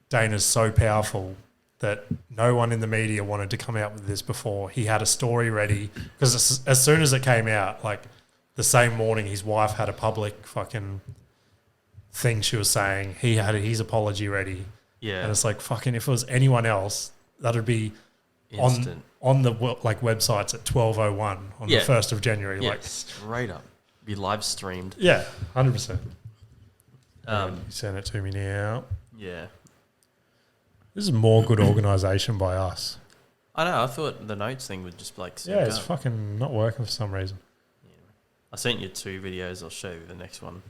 Dana's so powerful that no one in the media wanted to come out with this before. He had a story ready because as soon as it came out, like the same morning, his wife had a public fucking thing she was saying. He had his apology ready. Yeah. And it's like, fucking, if it was anyone else, that'd be Instant. on the websites at 12:01 on the 1st of January. Yeah, Like straight up. Be live streamed. yeah, 100%. Um, You send it to me now. Yeah. This is more good organisation by us. I know. I thought the notes thing would just like sync Yeah, it's up. fucking not working for some reason. I sent you 2 videos. I'll show you the next one.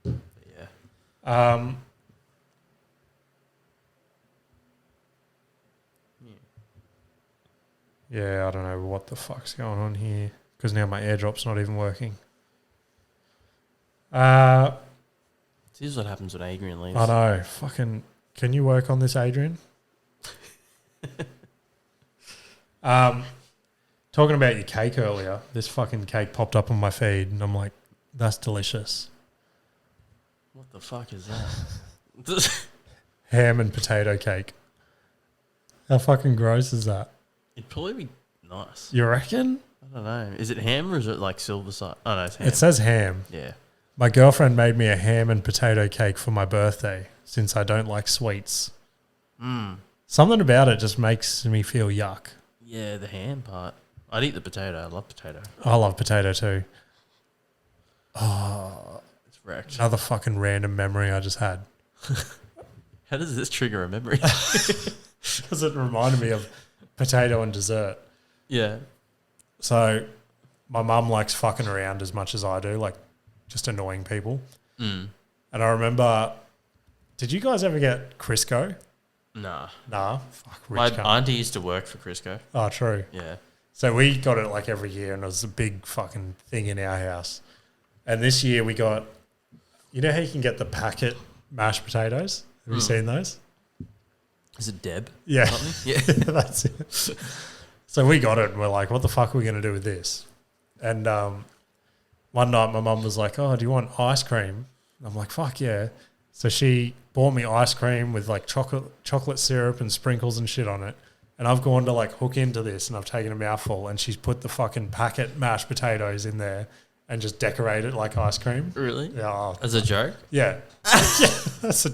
But yeah. Yeah, I don't know what the fuck's going on here because now my airdrop's not even working. This is what happens when Adrian leaves. I know. Fucking, can you work on this, Adrian? Talking about your cake earlier, this fucking cake popped up on my feed and I'm like, that's delicious. What the fuck is that? Ham and potato cake. How fucking gross is that? It'd probably be nice. You reckon? I don't know. Is it ham or is it like silver side? Oh, no, it's ham. It says ham. Yeah. My girlfriend made me a ham and potato cake for my birthday since I don't like sweets. Something about it just makes me feel yuck. Yeah, the ham part. I'd eat the potato. I love potato. I love potato too. It's wrecked. Another fucking random memory I just had. How does this trigger a memory? Because it reminded me of potato and dessert. Yeah. So my mum likes fucking around as much as I do, like just annoying people. And I remember, did you guys ever get Crisco? Nah. Nah. Fuck, My rich cunt. auntie used to work for Crisco. Oh, true. Yeah. So we got it like every year and it was a big fucking thing in our house. And this year we got, you know how you can get the packet mashed potatoes? Have you seen those? Is it Deb? Yeah. Yeah. That's it. So we got it and we're like, what the fuck are we going to do with this? And one night my mum was like, oh, do you want ice cream? And I'm like, fuck yeah. So she bought me ice cream with like chocolate syrup and sprinkles and shit on it. And I've gone to like hook into this and I've taken a mouthful and she's put the fucking packet mashed potatoes in there and just decorated like ice cream. Really? Yeah. As a joke? Yeah. Yeah, that's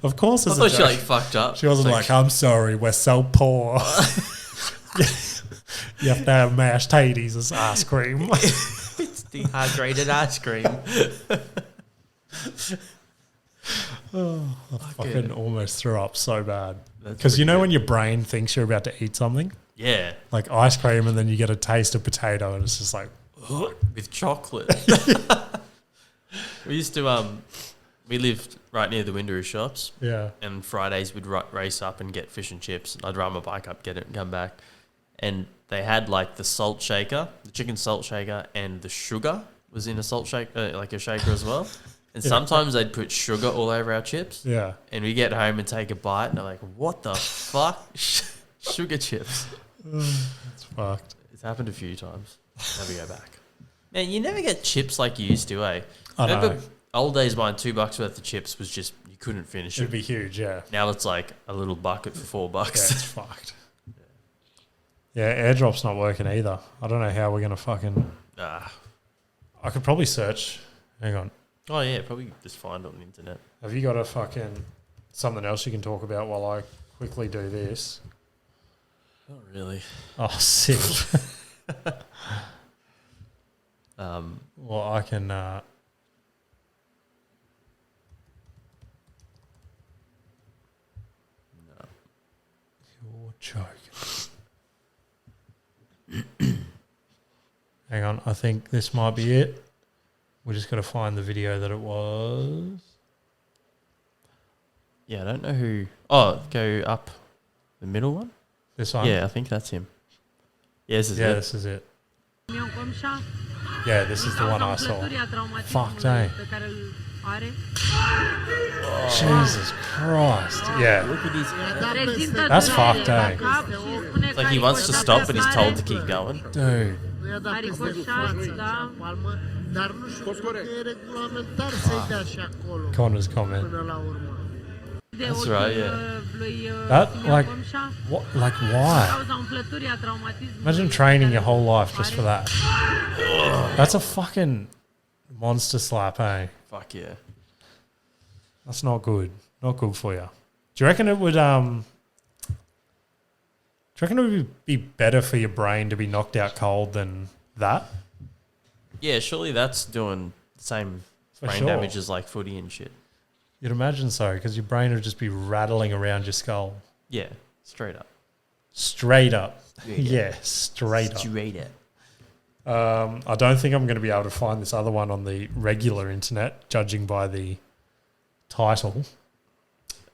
of course I it's a thought joke. she like fucked up. She wasn't like, I'm sorry, we're so poor. You have to have mashed tatties as ice cream. It's dehydrated ice cream. I fucking almost threw up so bad. That's Because you know pretty when your brain thinks you're about to eat something? Yeah. Like ice cream and then you get a taste of potato and it's just like... With chocolate. We used to, we lived right near the Windaroo shops. Yeah. And Fridays we'd race up and get fish and chips. I'd ride my bike up, get it, and come back. And they had like the salt shaker, the chicken salt shaker, and the sugar was in a salt shaker, like a shaker as well. And sometimes they'd put sugar all over our chips. Yeah. And we get home and take a bite, and they're like, "What the fuck? Sugar chips." It's fucked. It's happened a few times. Never go back. Man, you never get chips like you used to, eh? I know. Remember old days buying $2 worth of chips was just you couldn't finish It'd it. be huge, yeah. Now it's like a little bucket for $4. Yeah, it's fucked. Yeah, airdrop's not working either. I don't know how we're going to fucking... I could probably search. Hang on. Oh yeah, probably just find it on the internet. Have you got a fucking... something else you can talk about while I quickly do this? Not really. Oh, sick. Well, I can... No. You're joking. Hang on, I think this might be it. We're just going to find the video that it was. Yeah, I don't know who. Oh, go up the middle one. This one? Yeah, I think that's him. Yeah, this is Yeah, it. this is it. Yeah, this is the one I saw. Fuck, eh? Jesus Christ. Yeah. Look at his. That's fucked, eh? It's like he wants to stop, but he's told to keep going. Dude. Connor's comment. That's right, yeah. That, like, what? Like, why? Imagine training your whole life just for that. That's a fucking monster slap, eh? Fuck yeah. That's not good. Not good for you. Do you reckon it would you reckon it would be better for your brain to be knocked out cold than that? Yeah, surely that's doing the same For brain sure. damage as like footy and shit. You'd imagine so, because your brain would just be rattling around your skull. Yeah, straight up. Straight up. Yeah. Yeah, straight up. Straight up. I don't think I'm going to be able to find this other one on the regular internet, judging by the title.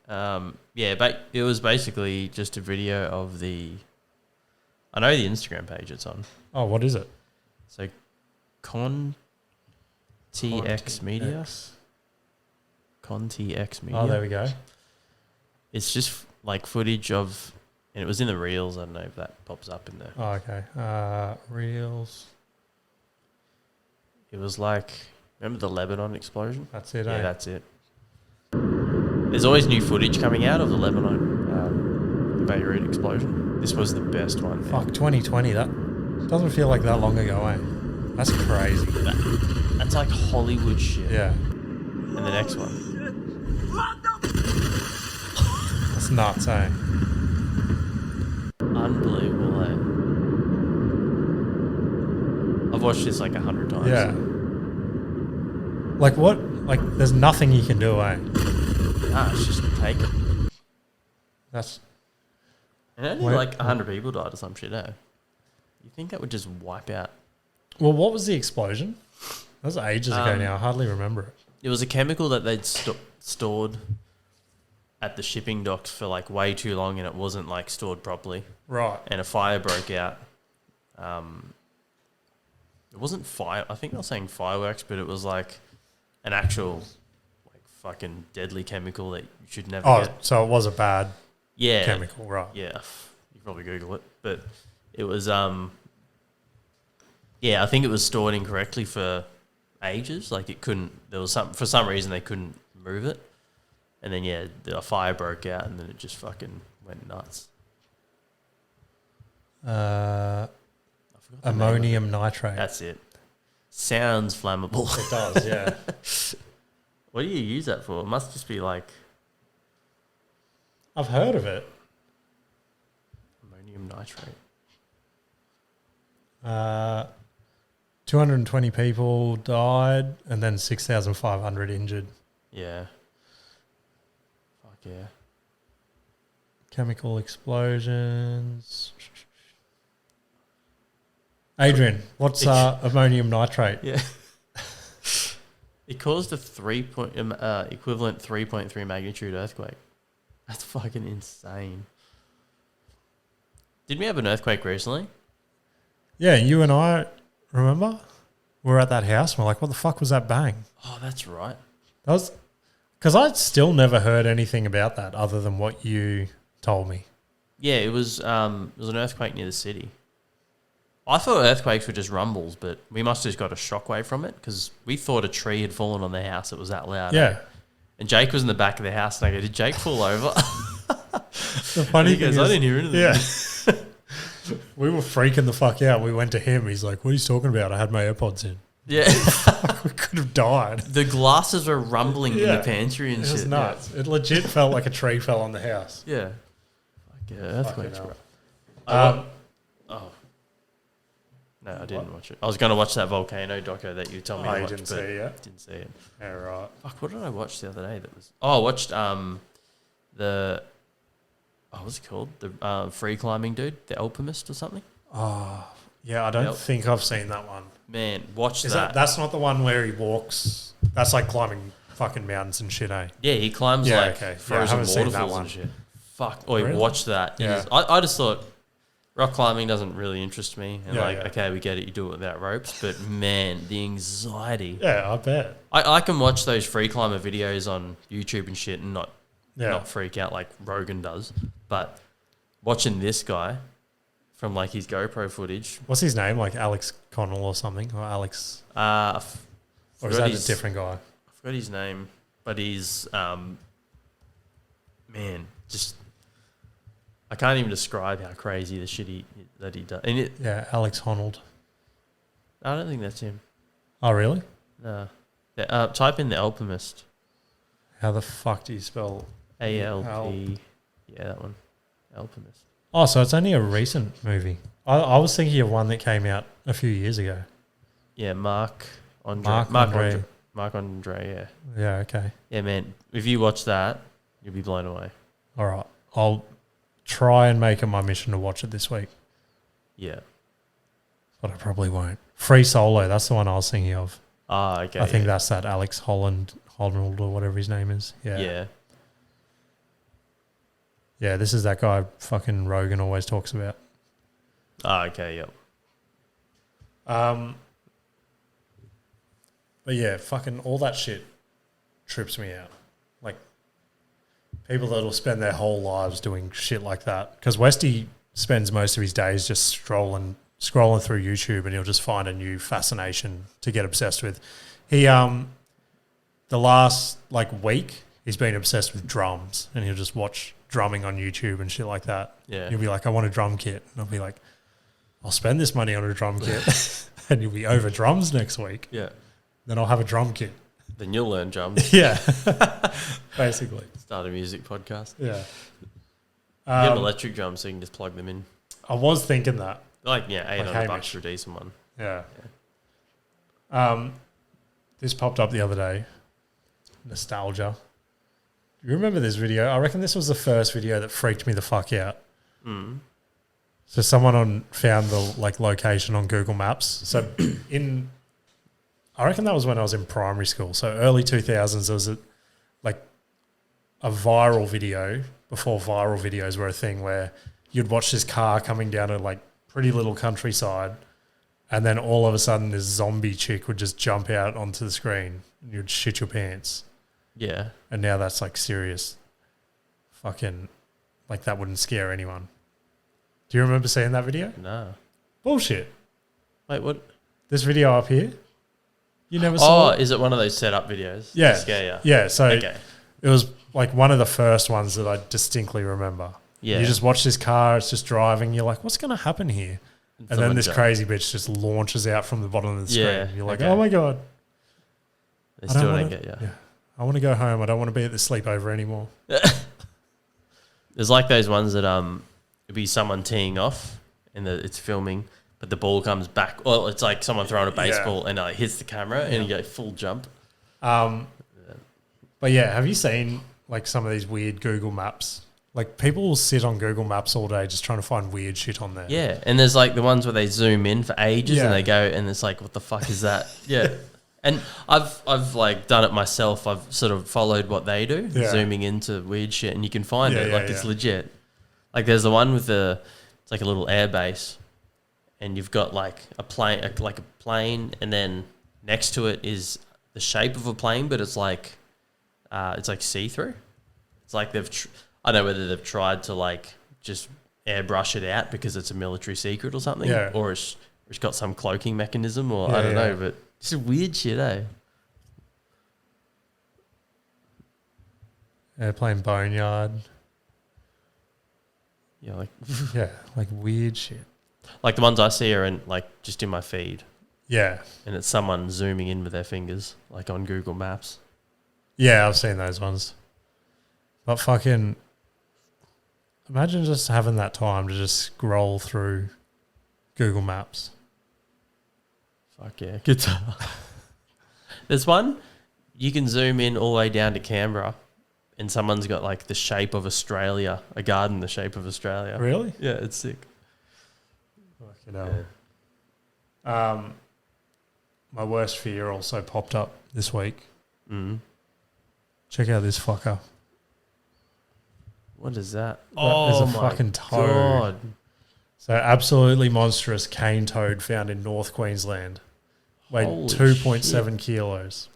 Yeah, but it was basically just a video of the. I know the Instagram page it's on. Oh, what is it? So, Con TX Media. Con TX Media. Oh, there we go. It's just like footage of, and it was in the reels. I don't know if that pops up in there. Oh, okay. Reels. It was like, remember the Lebanon explosion? That's it, Yeah, eh? that's it. There's always new footage coming out of the Lebanon Beirut explosion. This was the best one. Man. Fuck, 2020. That doesn't feel like that long ago, eh? That's crazy. That's like Hollywood shit. Yeah. And the next one. That's nuts, eh? Unbelievable, eh? I've watched this like 100 times. Yeah. Like what? Like there's nothing you can do, eh? Nah, it's just take it. That's And only like 100 people died or some shit, eh? You think that would just wipe out? well. What was the explosion? That was ages ago now. I hardly remember it. It was a chemical that they'd stored at the shipping docks for like way too long, and it wasn't like stored properly. Right. And a fire broke out. It wasn't fire. I think they were saying fireworks, but it was like an actual like fucking deadly chemical that you should never Oh, get. so it was a bad Yeah. chemical, right? Yeah. You can probably Google it, but it was yeah, I think it was stored incorrectly for ages. Like it couldn't. There was for some reason they couldn't move it, and then yeah, a fire broke out, and then it just fucking went nuts. I forgot the name of it. Ammonium nitrate. That's it. Sounds flammable. It does, yeah. What do you use that for? It must just be like I've heard of it. ammonium nitrate. 220 people died and then 6,500 injured. Yeah. Fuck yeah. Chemical explosions. Adrian, what's ammonium nitrate? Yeah. It caused a equivalent 3.3 magnitude earthquake. That's fucking insane. Didn't we have an earthquake recently? Yeah, you and I, remember? We were at that house and we're like, what the fuck was that bang? Oh, that's right. That was because I'd still never heard anything about that other than what you told me. Yeah, it was an earthquake near the city. I thought earthquakes were just rumbles, but we must have just got a shockwave from it because we thought a tree had fallen on the house. It was that loud. Yeah. And Jake was in the back of the house, and I go, "Did Jake fall over?" The funny And he thing goes, is, "I didn't hear anything." Yeah. We were freaking the fuck out. We went to him. He's like, what are you talking about? I had my AirPods in. Yeah. We could have died. The glasses were rumbling in the pantry and It shit. was nuts. It legit felt like a tree fell on the house. Yeah. Fuck yeah, earthquakes, Fucking bro. Oh. No, I didn't watch it. I was going to watch that volcano doco that you told me to you watch, didn't but see it yet? didn't see it. Yeah, right. Fuck, what did I watch the other day that was... Oh, I watched what's it called? The free climbing dude, the alpinist or something. Oh, yeah, I don't think I've seen that one. Man, watch Is that. that's not the one where he walks? That's like climbing fucking mountains and shit, eh? Yeah, he climbs Yeah, like okay. Yeah, I frozen haven't seen that waterfalls one. and shit. Fuck. Oh, Really? watch that. Yeah. I just thought rock climbing doesn't really interest me. And Yeah, yeah. okay, we get it, you do it without ropes. But man, the anxiety. Yeah, I bet. I can watch those free climber videos on YouTube and shit and not freak out like Rogan does. But watching this guy from like his GoPro footage. What's his name? Like Alex Connell or something? Or Alex? Or Or is that a different guy? I forgot his name, but he's man, just I can't even describe how crazy the shit that he does. And Yeah, Alex Honnold. I don't think that's him. Oh, really? No. Type in the alpinist. How the fuck do you spell? ALP. Yeah, that one. Alpinist. Oh, so it's only a recent movie. I was thinking of one that came out a few years ago. Yeah, Mark Andre. Mark Andre, yeah. Yeah, okay. Yeah, man. If you watch that, you'll be blown away. All right. I'll try and make it my mission to watch it this week. Yeah. But I probably won't. Free Solo, that's the one I was thinking of. Ah, okay. I think that's that Alex Holland or whatever his name is. Yeah. Yeah. Yeah, this is that guy fucking Rogan always talks about. Ah, okay, yep. But yeah, fucking all that shit trips me out. Like, people that'll spend their whole lives doing shit like that. Because Westy spends most of his days just scrolling through YouTube, and he'll just find a new fascination to get obsessed with. He, the last week, he's been obsessed with drums, and he'll just watch drumming on YouTube and shit like that. Yeah. He'll be like, I want a drum kit. And I'll be like, I'll spend this money on a drum kit. And you'll be over drums next week. Yeah. Then I'll have a drum kit. Then you'll learn drums. Yeah. Basically. Start a music podcast. Yeah. Get an electric drum so you can just plug them in. I was thinking that. $800 for a decent one. Yeah. This popped up the other day. Nostalgia. You remember this video? I reckon this was the first video that freaked me the fuck out. Mm. So someone found the location on Google Maps. So I reckon that was when I was in primary school. So early 2000s, there was a viral video before viral videos were a thing, where you'd watch this car coming down a pretty little countryside, and then all of a sudden this zombie chick would just jump out onto the screen and you'd shit your pants. Yeah. And now that's serious. Fucking, that wouldn't scare anyone. Do you remember seeing that video? No. Bullshit. Wait, what? This video up here? You never saw it? Is it one of those setup videos? Yeah. To scare you? Yeah, so Okay. it was one of the first ones that I distinctly remember. Yeah. You just watch this car, it's just driving, you're like, what's going to happen here? And then this crazy bitch just launches out from the bottom of the screen. Yeah, You're like, okay. oh my God. They still don't get you. Yeah. I want to go home. I don't want to be at the sleepover anymore. There's those ones that it'd be someone teeing off and it's filming, but the ball comes back. Well, it's like someone throwing a baseball and it hits the camera and you go full jump. But yeah, have you seen some of these weird Google Maps? People will sit on Google Maps all day just trying to find weird shit on there. Yeah, and there's the ones where they zoom in for ages and they go and it's what the fuck is that? Yeah. And I've done it myself. I've sort of followed what they do, zooming into weird shit, and you can find it. It's legit. There's the one with it's a little air base, and you've got a plane, a plane, and then next to it is the shape of a plane, but it's it's see through. It's they've I don't know whether they've tried to just airbrush it out because it's a military secret or something, or it's got some cloaking mechanism, or I don't know, but. It's weird shit, eh? Airplane Boneyard. Yeah, weird shit. The ones I see are in just in my feed. Yeah. And it's someone zooming in with their fingers, on Google Maps. Yeah, I've seen those ones. But fucking imagine just having that time to just scroll through Google Maps. Fuck yeah, good stuff. There's one, you can zoom in all the way down to Canberra and someone's got the shape of Australia, a garden the shape of Australia. Really? Yeah, it's sick. Fucking hell. My worst fear also popped up this week. Mm. Check out this fucker. What is that? There's a fucking toad. God. So absolutely monstrous cane toad found in North Queensland. Weighed Holy 2.7 kilos.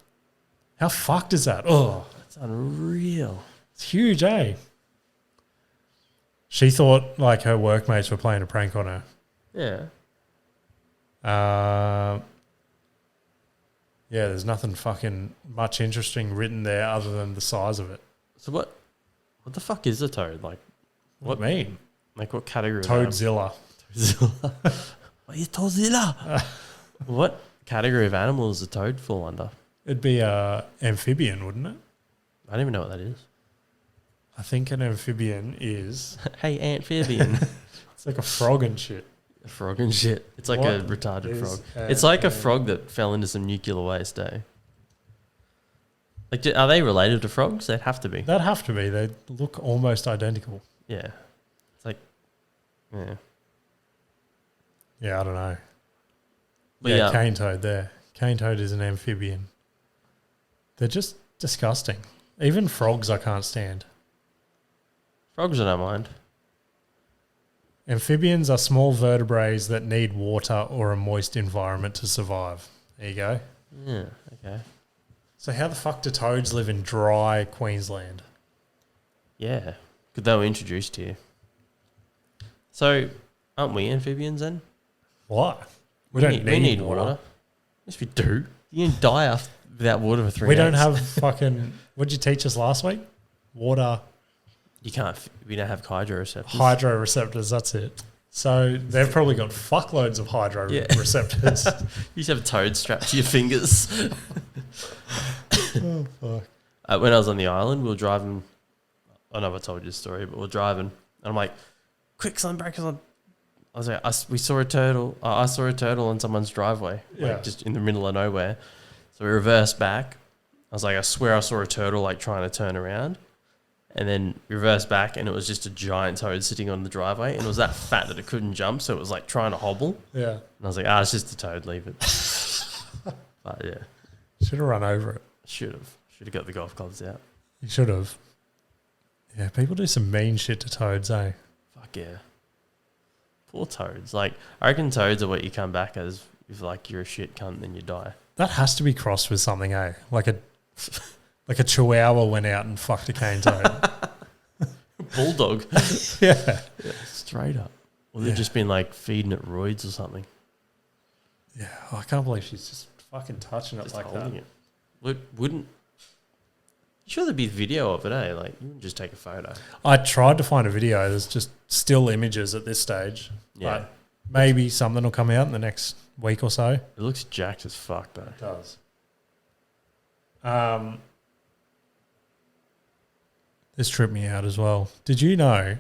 How fucked is that? Oh, that's unreal. It's huge, eh? She thought her workmates were playing a prank on her. Yeah. Yeah, there's nothing fucking much interesting written there other than the size of it. So what the fuck is a toad? What do you mean? What category? Toadzilla. Toadzilla. What is Toadzilla? What category of animal does a toad fall under? It'd be a amphibian, wouldn't it? I don't even know what that is. I think an amphibian is... Hey, amphibian. It's like a frog and shit. A frog and shit. It's like What a retarded is frog. It's like a frog that fell into some nuclear waste, eh? Like, are they related to frogs? They'd have to be. They'd have to be. They look almost identical. Yeah. It's like, yeah. Yeah, I don't know. But Yeah, cane toad there. Cane toad is an amphibian. They're just disgusting. Even frogs I can't stand. Frogs I don't mind. Amphibians are small vertebrates that need water or a moist environment to survive. There you go. Yeah, okay. So how the fuck do toads live in dry Queensland? Yeah. Because they were introduced here. So, aren't we amphibians then? What? We need water. Yes, we do. You can die without water for 3 days. We don't have fucking... What did you teach us last week? Water... You can't... We don't have hydroreceptors. Hydroreceptors, that's it. So they've probably got fuckloads of hydroreceptors. You just have toads strapped to your fingers. Oh, fuck. When I was on the island, we were driving... I know I told you this story, but we were driving. And I'm like, quick, sun breakers on. I was like, we saw a turtle. I saw a turtle on someone's driveway. Like just in the middle of nowhere. So we reversed back. I was like, I swear I saw a turtle like trying to turn around. And then reversed back and it was just a giant toad sitting on the driveway. And it was that fat that it couldn't jump. So it was like trying to hobble. Yeah. And I was like, it's just a toad, leave it. But yeah. Should have run over it. Should have got the golf clubs out. You should have. Yeah, people do some mean shit to toads, eh? Fuck yeah. Poor toads. Like, I reckon toads are what you come back as if like you're a shit cunt and then you die. That has to be crossed with something, eh? Like a chihuahua went out and fucked a cane toad. Bulldog. Yeah. Straight up. Or they've just been like feeding it roids or something. Yeah. Oh, I can't believe she's just fucking touching it Just like holding that. it. Wouldn't... Sure there'd be video of it, eh? Like, you wouldn't just take a photo. I tried to find a video. There's just still images at this stage. Yeah. But maybe something will come out in the next week or so. It looks jacked as fuck, though. It does. This tripped me out as well. Did you know?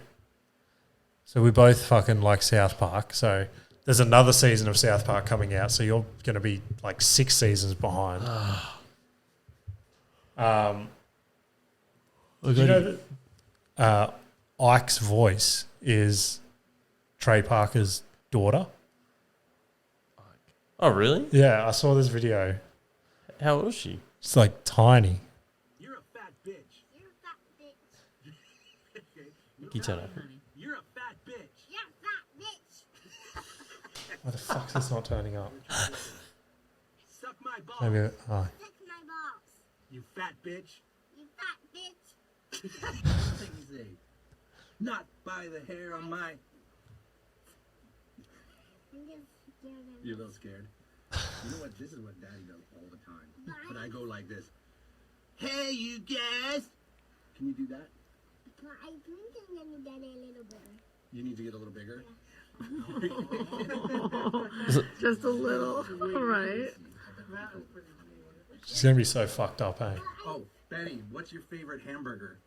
So we both fucking like South Park. So there's another season of South Park coming out. So you're going to be like 6 seasons behind. Did you know that Ike's voice is Trey Parker's daughter? Oh, really? Yeah, I saw this video. How old is she? It's like tiny. You're a fat bitch. You're a fat bitch. Can you turn over? You're a fat bitch. You're a fat bitch. Why the fuck's this not turning up? Suck my balls. Maybe. Oh. Suck my balls. You fat bitch. You fat bitch. Easy. Not by the hair on my... I'm just scared of You're a little scared. You know what? This is what Daddy does all the time. But I go like this. Hey, you guys. Can you do that? But I think I'm gonna get a little bit. You need to get a little bigger. Just a little, right? She's going to be so fucked up, eh? Oh, Benny, what's your favorite hamburger?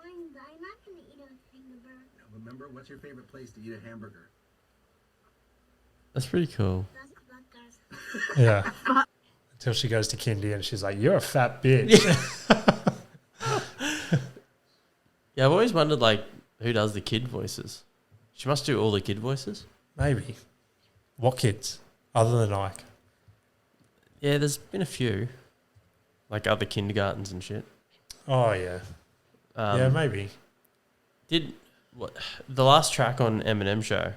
I'm not gonna eat a hamburger. Now, remember, what's your favorite place to eat a hamburger? That's pretty cool. Buckers. Yeah. Until she goes to kindy and she's like, "You're a fat bitch." Yeah, I've always wondered, like, who does the kid voices? She must do all the kid voices. Maybe. What kids? Other than Ike? Yeah, there's been a few. Like other kindergartens and shit. Oh, yeah. Yeah, maybe. The last track on Eminem show,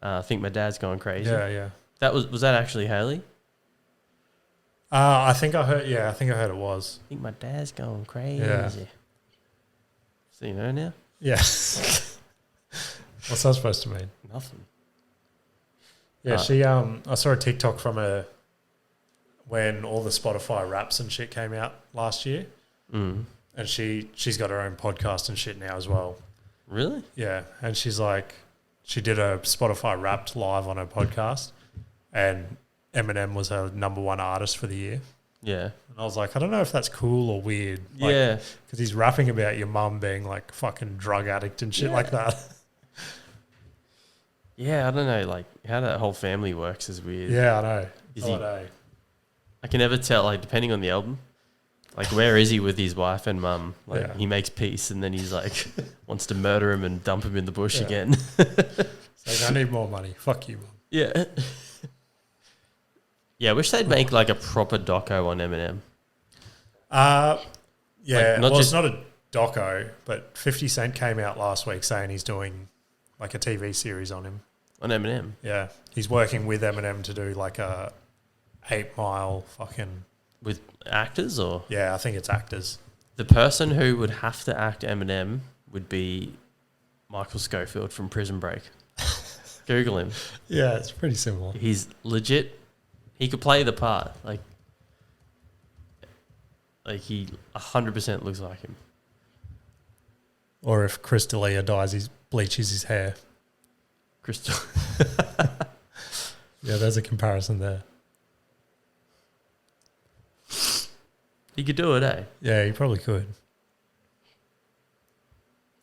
I think my dad's going crazy. Yeah, yeah. Was that actually Haley? I think I heard it was. I think my dad's going crazy. Yeah. So you know now? Yeah. What's that supposed to mean? Nothing. Yeah, she I saw a TikTok from her when all the Spotify raps and shit came out last year. Mm. And she's got her own podcast and shit now as well. Really? Yeah. And she's like, she did a Spotify Wrapped live on her podcast and Eminem was her #1 artist for the year. Yeah. And I was like, I don't know if that's cool or weird. Like, Yeah. because he's rapping about your mum being like fucking drug addict and shit like that. Yeah, I don't know. Like how that whole family works is weird. Yeah, I know. Is I he- know. I can never tell. Like depending on the album, like where is he with his wife and mum? Like Yeah. he makes peace and then he's like wants to murder him and dump him in the bush Yeah. again. It's like, I need more money. Fuck you, mum. Yeah. Yeah, I wish they'd make like a proper doco on Eminem. Yeah, Like, not well, just- it's not a doco, but 50 Cent came out last week saying he's doing like a TV series on him. On Eminem. Yeah, he's working with Eminem to do like a 8 Mile fucking. With actors or Yeah, I think it's actors. the person who would have to act Eminem would be Michael Scofield from Prison Break. Google him. Yeah, it's pretty similar. He's legit. He could play the part. Like he 100% looks like him. Or if Chris D'Elia dies, he bleaches his hair. Crystal. Yeah, there's a comparison there. He could do it, eh? Yeah, he probably could.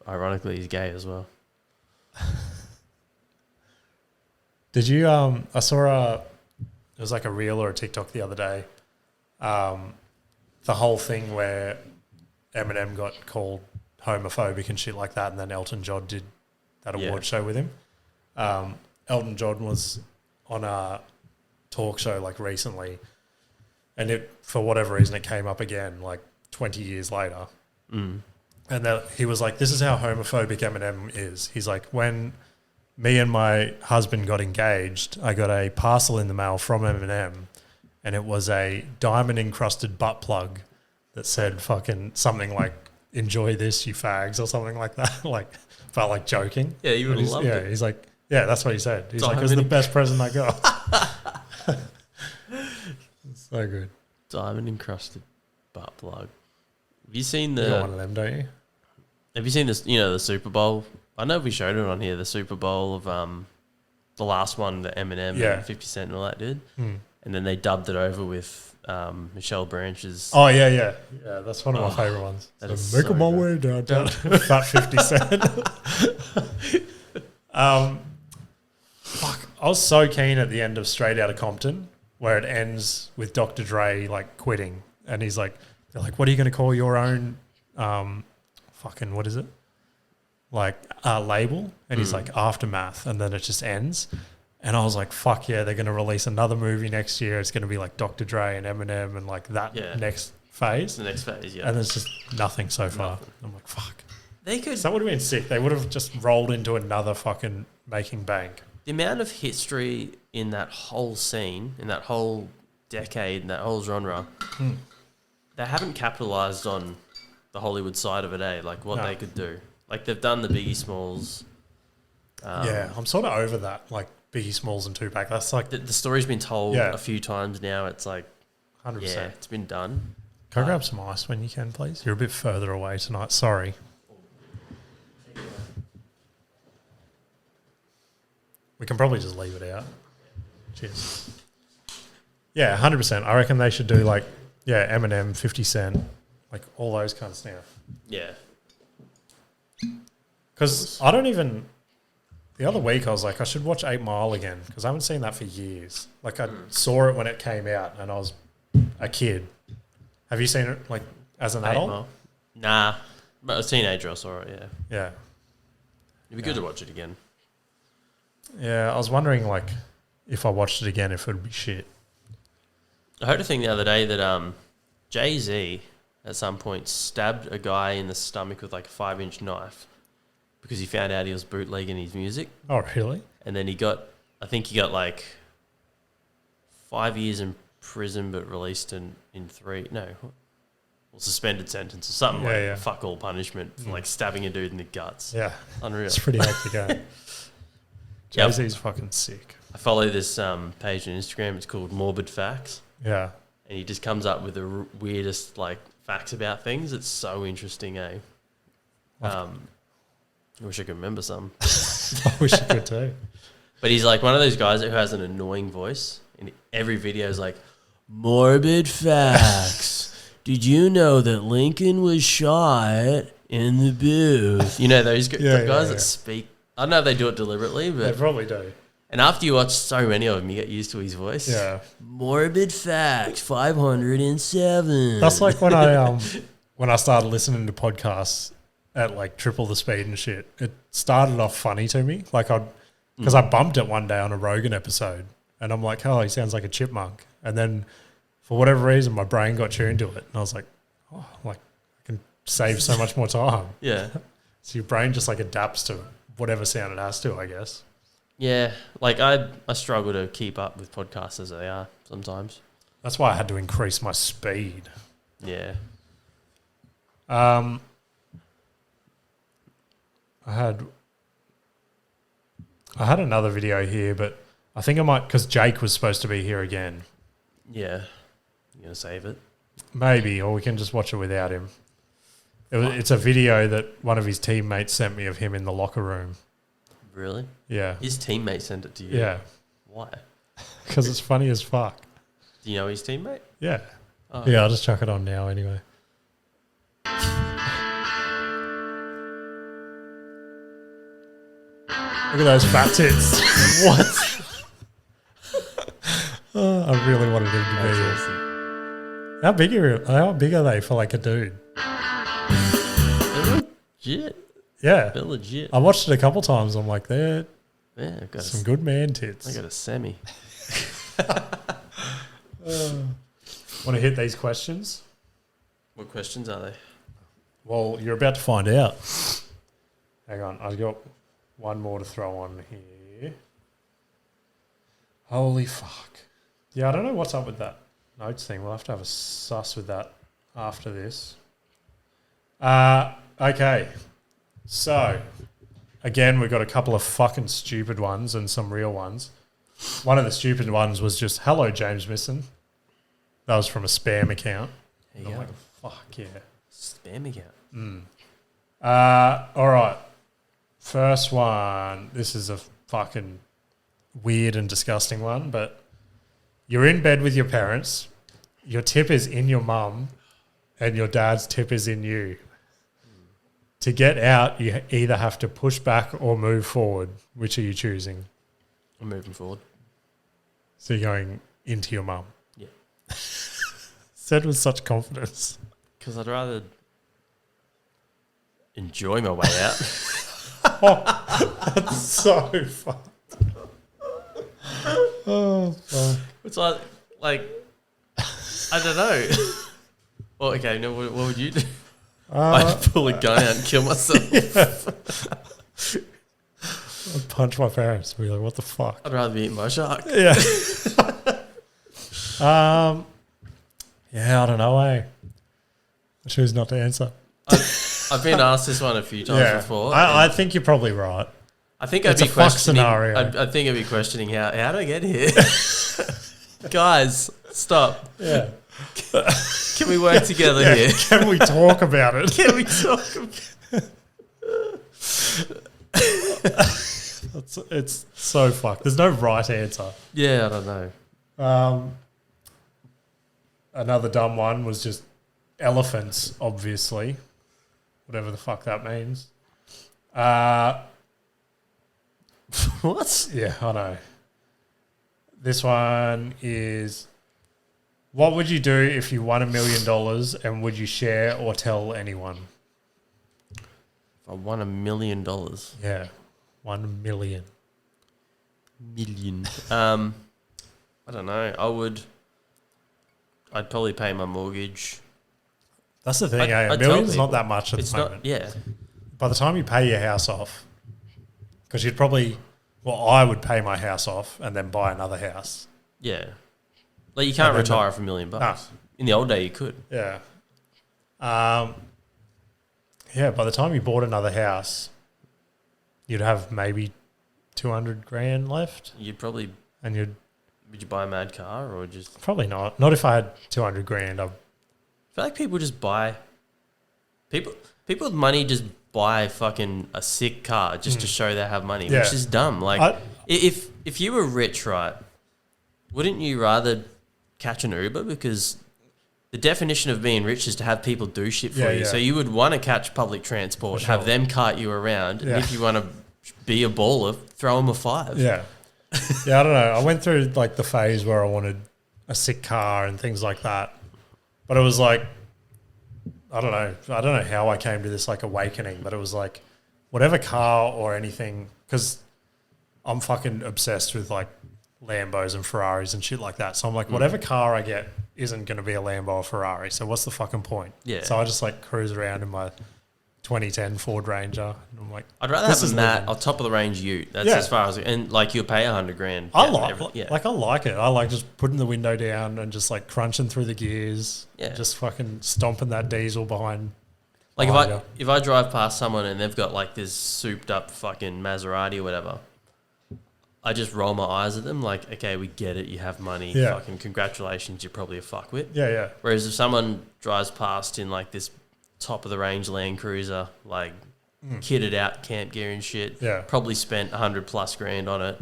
Ironically, he's gay as well. Did you? I saw it was like a reel or a TikTok the other day. The whole thing where Eminem got called homophobic and shit like that, and then Elton John did that award show with him. Elton John was on a talk show like recently, and it for whatever reason it came up again like 20 years later. And that he was like, "This is how homophobic Eminem is." He's like, "When me and my husband got engaged, I got a parcel in the mail from Eminem, and it was a diamond encrusted butt plug that said fucking something like, 'Enjoy this, you fags,' or something like that." Like, felt like joking. Yeah, you would have loved Yeah, it. he's like, yeah, that's what he said. He's like, "It was Diamond the best present I got." It's so good. Diamond encrusted butt plug. Have you seen You got the? one of them, don't you? Have you seen this? You know the Super Bowl. I know we showed it on here. The Super Bowl of the last one that Eminem Yeah. and 50 Cent and all that did, and then they dubbed it over with Michelle Branch's. Oh yeah, yeah, yeah. That's one of my favorite ones. that So is making so my way good. down, Fat 50 Cent. Fuck, I was so keen at the end of Straight Outta Compton, where it ends with Dr. Dre like quitting, and he's like, "They're like, what are you going to call your own, fucking what is it, like label?" And he's like, "Aftermath," and then it just ends. And I was like, fuck yeah, they're going to release another movie next year. It's going to be like Dr. Dre and Eminem and like that Yeah. next It's phase. the next phase, yeah. And there's just nothing so far. I'm like, fuck. They could. So that would have been sick. They would have just rolled into another fucking making bank. The amount of history in that whole scene, in that whole decade, in that whole genre, they haven't capitalized on the Hollywood side of it, eh? Like what No. they could do. Like they've done the Biggie Smalls. Yeah, I'm sort of over that. Like Biggie Smalls and Tupac. That's like The story's been told Yeah. a few times now. It's like, 100%. yeah, it's been done. Can I grab some ice when you can, please? You're a bit further away tonight. Sorry. We can probably just leave it out. Cheers. Yeah, 100%. I reckon they should do like, yeah, Eminem, 50 Cent, like all those kind of stuff. Yeah. Because I don't even... The other week I was like, I should watch 8 Mile again because I haven't seen that for years. Like I saw it when it came out and I was a kid. Have you seen it like as an adult? Mile. Nah. But as a teenager, I saw it, yeah. Yeah. It'd be good to watch it again. Yeah, I was wondering like if I watched it again if it would be shit. I heard a thing the other day that Jay-Z at some point stabbed a guy in the stomach with like a 5-inch knife because he found out he was bootlegging his music. Oh, really? And then I think he got like 5 years in prison but released in 3, suspended sentence or something Yeah. fuck all punishment for like stabbing a dude in the guts. Yeah. Unreal. It's pretty hectic, eh? Yep. Jay-Z's fucking sick. I follow this page on Instagram. It's called Morbid Facts. Yeah. And he just comes up with the weirdest like facts about things. It's so interesting, eh? I wish I could remember some. I wish you could too. But he's like one of those guys who has an annoying voice. And every video is like, morbid facts. Did you know that Lincoln was shot in the booth? You know, those guys that speak I don't know if they do it deliberately, They but probably do. and after you watch so many of them, you get used to his voice. Yeah. Morbid fact 507. That's like when I started listening to podcasts at like triple the speed and shit. It started off funny to me. Like because I bumped it one day on a Rogan episode and I'm like, oh, he sounds like a chipmunk. And then for whatever reason, my brain got tuned to it. And I was like, oh, like I can save so much more time. Yeah. So your brain just like adapts to whatever sound it has to, I guess. Yeah. Like I struggle to keep up with podcasts as they are sometimes. That's why I had to increase my speed. Yeah. I had another video here, but I think I might, because Jake was supposed to be here again. Yeah. You gonna save it? Maybe, or we can just watch it without him. It's a video that one of his teammates sent me of him in the locker room. Really? Yeah. His teammate sent it to you? Yeah. Why? Because it's funny as fuck. Do you know his teammate? Yeah. Oh. Yeah, I'll just chuck it on now anyway. Look at those fat tits. What? Oh, I really wanted him to be That's here. awesome. How big are they for like a dude? They're legit. Yeah. They're legit. I watched it a couple times. I'm like, they're Yeah, I've got some good man I tits. got a semi. Want to hit these questions? What questions are they? Well, you're about to find out. Hang on, I've got one more to throw on here. Holy fuck. Yeah, I don't know what's up with that notes thing. We'll have to have a suss with that after this. Okay. So, again, we've got a couple of fucking stupid ones and some real ones. One of the stupid ones was just, hello, James Misson. That was from a spam account. There you I'm go. like, fuck yeah. Spam account. All right. First one. This is a fucking weird and disgusting one, but you're in bed with your parents. Your tip is in your mum, and your dad's tip is in you. To get out, you either have to push back or move forward. Which are you choosing? I'm moving forward. So you're going into your mum. Yeah. Said with such confidence. Because I'd rather enjoy my way out. So fucked. Oh, fuck. It's like I don't know. Well, okay, no, what would you do? I'd pull a gun out and kill myself. I'd punch my parents and be like, what the fuck? I'd rather be eaten by a shark. Yeah. Yeah, I don't know, I choose not to answer. I've been asked this one a few times before. I think you're probably right. I think I'd It's be a fuck questioning. scenario. I think I'd be questioning how did I get here? Guys, stop. Yeah. Can we work together Yeah, here? can we talk about it? Can we talk? It's so fucked. There's no right answer. Yeah, I don't know. Another dumb one was just elephants, obviously. Whatever the fuck that means. What? Yeah, I know. This one is, what would you do if you won $1 million and would you share or tell anyone? If I won $1 million. Yeah, 1 million. I don't know. I'd probably pay my mortgage. That's the thing, I'd A tell million's people. not that much at It's the not. moment. Yeah. By the time you pay your house off, because you'd probably, well, I would pay my house off and then buy another house. Yeah. Like you can't And then retire for $1 million. Nah. In the old day, you could. Yeah. Yeah, by the time you bought another house, you'd have maybe 200 grand left, You'd probably. and you'd Would you buy a mad car or just? probably not. Not if I had 200 grand. I feel like people just buy. People with money just buy fucking a sick car just to show they have money, Yeah. which is dumb. Like if you were rich, right? Wouldn't you rather catch an Uber? Because the definition of being rich is to have people do shit for Yeah, you. yeah. So you would want to catch public transport, For have sure. them cart you around. Yeah. And if you want to be a baller, throw him a 5. Yeah. Yeah, I don't know. I went through like the phase where I wanted a sick car and things like that. But it was like, I don't know how I came to this like awakening, but it was like whatever car or anything, because I'm fucking obsessed with like Lambos and Ferraris and shit like that. So I'm like, whatever car I get isn't going to be a Lambo or Ferrari. So what's the fucking point? Yeah. So I just like cruise around in my 2010 Ford Ranger. And I'm like, I'd rather this have is a Matt living. or top of the range Ute. That's Yeah. as far as, and like you'll pay $100,000. I down like, every- like I like it. I like just putting the window down and just like crunching through the gears. Yeah. Just fucking stomping that diesel behind. Like behind if I drive past someone and they've got like this souped up fucking Maserati or whatever, I just roll my eyes at them like, okay, we get it, you have money, Yeah. fucking congratulations, you're probably a fuckwit. Yeah, yeah. Whereas if someone drives past in like this top of the range Land Cruiser, like kitted out camp gear and shit, Yeah. probably spent $100,000+ on it,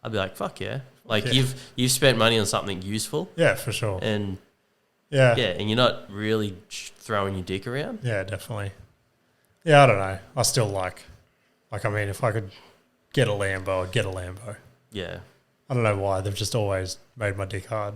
I'd be like, fuck yeah. Like Yeah. you've spent money on something useful Yeah, for sure. and Yeah. yeah, and you're not really throwing your dick around. Yeah, definitely. Yeah, I don't know. I still like, I mean, if I could get a Lambo, I'd get a Lambo. Yeah. I don't know why. They've just always made my dick hard.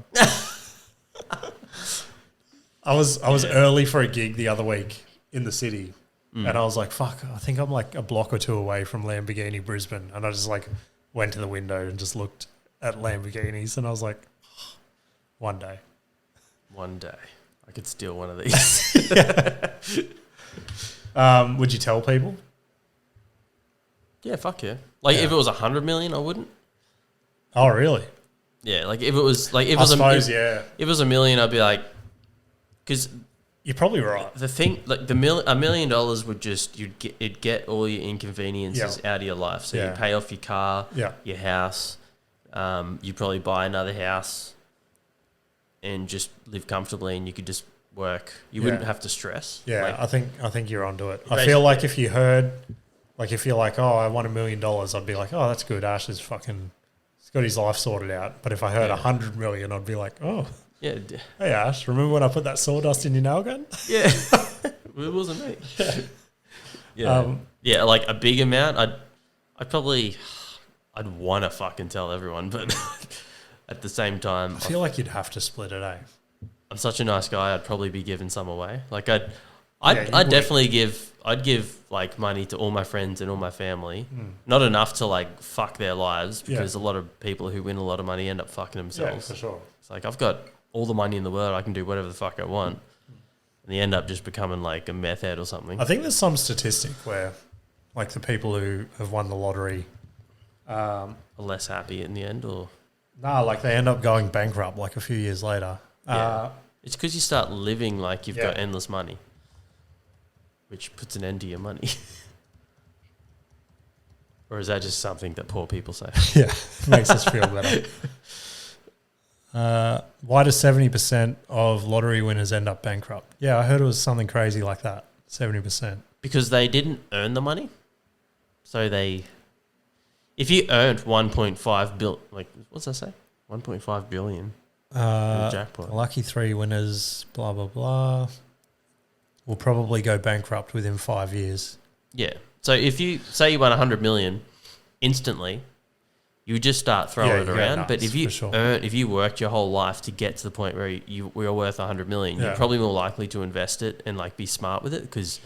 I was early for a gig the other week in the city, and I was like, fuck, I think I'm like a block or two away from Lamborghini Brisbane. And I just like went to the window and just looked at Lamborghinis, and I was like, one day. One day I could steal one of these. Would you tell people? Yeah, fuck yeah. Like Yeah. if it was 100 million, I wouldn't. Oh, really? Yeah, like if it was like if it I was suppose, if yeah. it was $1 million, I'd be like, because You're probably right. the thing like $1 million would just it'd get all your inconveniences Yeah. out of your life. So Yeah. you pay off your car, Yeah. your house, you probably buy another house, and just live comfortably, and you could just work. You wouldn't Yeah. have to stress. Yeah, Like, I think you're onto it. I Basically- feel like if you heard, like if you're like, oh, I won $1 million, I'd be like, oh, that's good. Ash is fucking, he's got his life sorted out. But if I heard Yeah. 100 million, I'd be like, oh, yeah, hey Ash, remember when I put that sawdust in your nail gun? yeah. It wasn't me. Yeah, yeah. Like a big amount, I'd want to fucking tell everyone, but at the same time, I feel like you'd have to split it, eh? I'm such a nice guy. I'd probably be giving some away. Like Yeah, you I'd would. definitely give. I'd give like money to all my friends and all my family. Not enough to like fuck their lives Hmm. Yeah. because a lot of people who win a lot of money end up fucking Yeah, themselves. for sure. It's like I've got all the money in the world. I can do whatever the fuck I want. And they end up just becoming like a meth head or something. I think there's some statistic where, like, the people who have won the lottery, Are less happy in the end, or like they end up going bankrupt like a few years later. Yeah. It's because you start living like you've Yeah. got endless money, which puts an end to your money. Or is that just something that poor people say? Yeah, makes us feel better. Why does 70% of lottery winners end up bankrupt? Yeah, I heard it was something crazy like that. 70%. Because they didn't earn the money. So if you earned 1.5 billion, like, what's that say? 1.5 billion. Jackpot. Lucky 3 winners, blah, blah, blah, will probably go bankrupt within 5 years. Yeah. So if you say you won 100 million instantly, you would just start throwing Yeah, it you go around. nuts, But if you for sure. if you worked your whole life to get to the point where we are worth 100 million, Yeah. you're probably more likely to invest it and like be smart with it because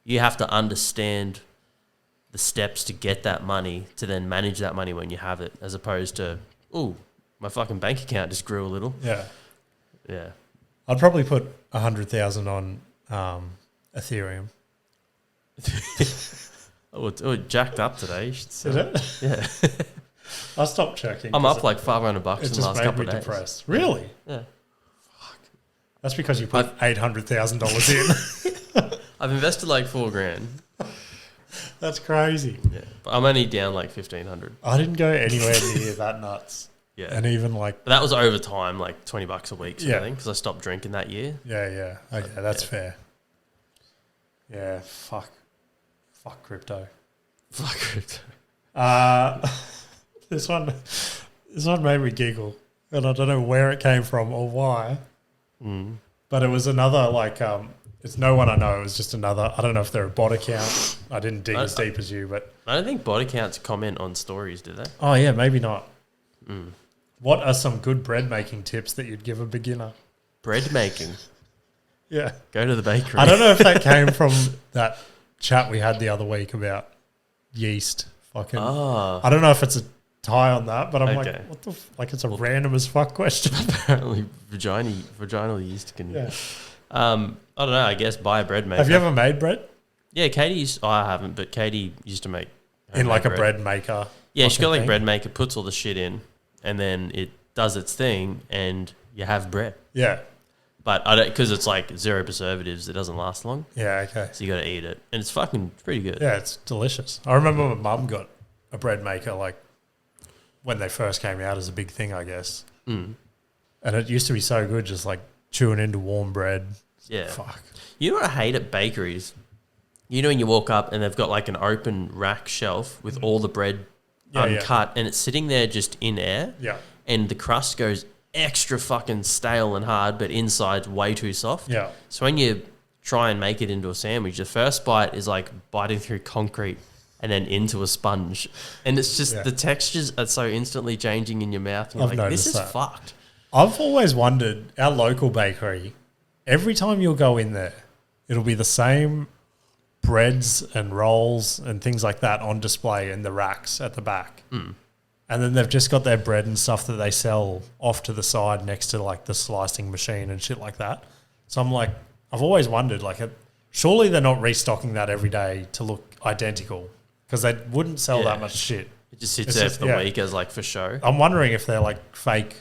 you have to understand the steps to get that money to then manage that money when you have it, as opposed to, ooh, my fucking bank account just grew a little. Yeah. Yeah. I'd probably put 100,000 on Ethereum. Oh, it jacked up today. You should see. Is it? Yeah. I stopped checking. I'm 'cause up like $500 it in the just last made couple me of days. depressed. Really? Yeah. That's because you put $800,000 in. I've invested like $4,000. That's crazy. Yeah. But I'm only down like 1,500. I didn't go anywhere near that nuts. Yeah. And even like, But that was over time, like $20 a week sort Yeah. of thing, because I stopped drinking that year. yeah. Okay, that's Yeah. fair. Yeah, fuck crypto. Fuck crypto. This one made me giggle, and I don't know where it came from or why. But it was another like It's no one I know. It was just another. I don't know if they're a bot account. I didn't dig as deep as you, but I don't think bot accounts comment on stories, do they? oh yeah, maybe not. What are some good bread making tips that you'd give a beginner? Bread making. Yeah, Go to the bakery. I don't know if that came from that chat we had the other week about yeast. Fucking, I don't know if it's a tie on that, but I'm Okay. like, what the like? It's a random as fuck question. Apparently, vaginal yeast can. Yeah. I don't know. I guess buy a bread maker. Have you ever made bread Yeah, Katie's. Oh, I haven't, but Katie used to make in like homemade a bread maker? Yeah, she's got like thing? bread maker, puts all the shit in, and then it does its thing, and you have bread. Yeah, But I don't because it's like zero preservatives. It doesn't last long, yeah, okay. so you got to eat it, and it's fucking pretty good. Yeah, it's delicious. I remember my mum got a bread maker like when they first came out as a big thing, I guess. And it used to be so good, just like chewing into warm bread. Yeah. Fuck. You know what I hate at bakeries? You know when you walk up and they've got like an open rack shelf with all the bread Yeah, yeah. uncut, and it's sitting there just in air. Yeah. And the crust goes extra fucking stale and hard, but inside's way too soft. Yeah. So when you try and make it into a sandwich, the first bite is like biting through concrete and then into a sponge. And it's just Yeah. the textures are so instantly changing in your mouth. And you're I've like, this noticed is that. fucked. I've always wondered, our local bakery, every time you'll go in there, it'll be the same breads and rolls and things like that on display in the racks at the back. And then they've just got their bread and stuff that they sell off to the side next to like the slicing machine and shit like that. So I'm like, I've always wondered, like, surely they're not restocking that every day to look identical because they wouldn't sell Yeah. that much shit. It just sits It's there just- for the yeah. week as like for show. I'm wondering if they're like fake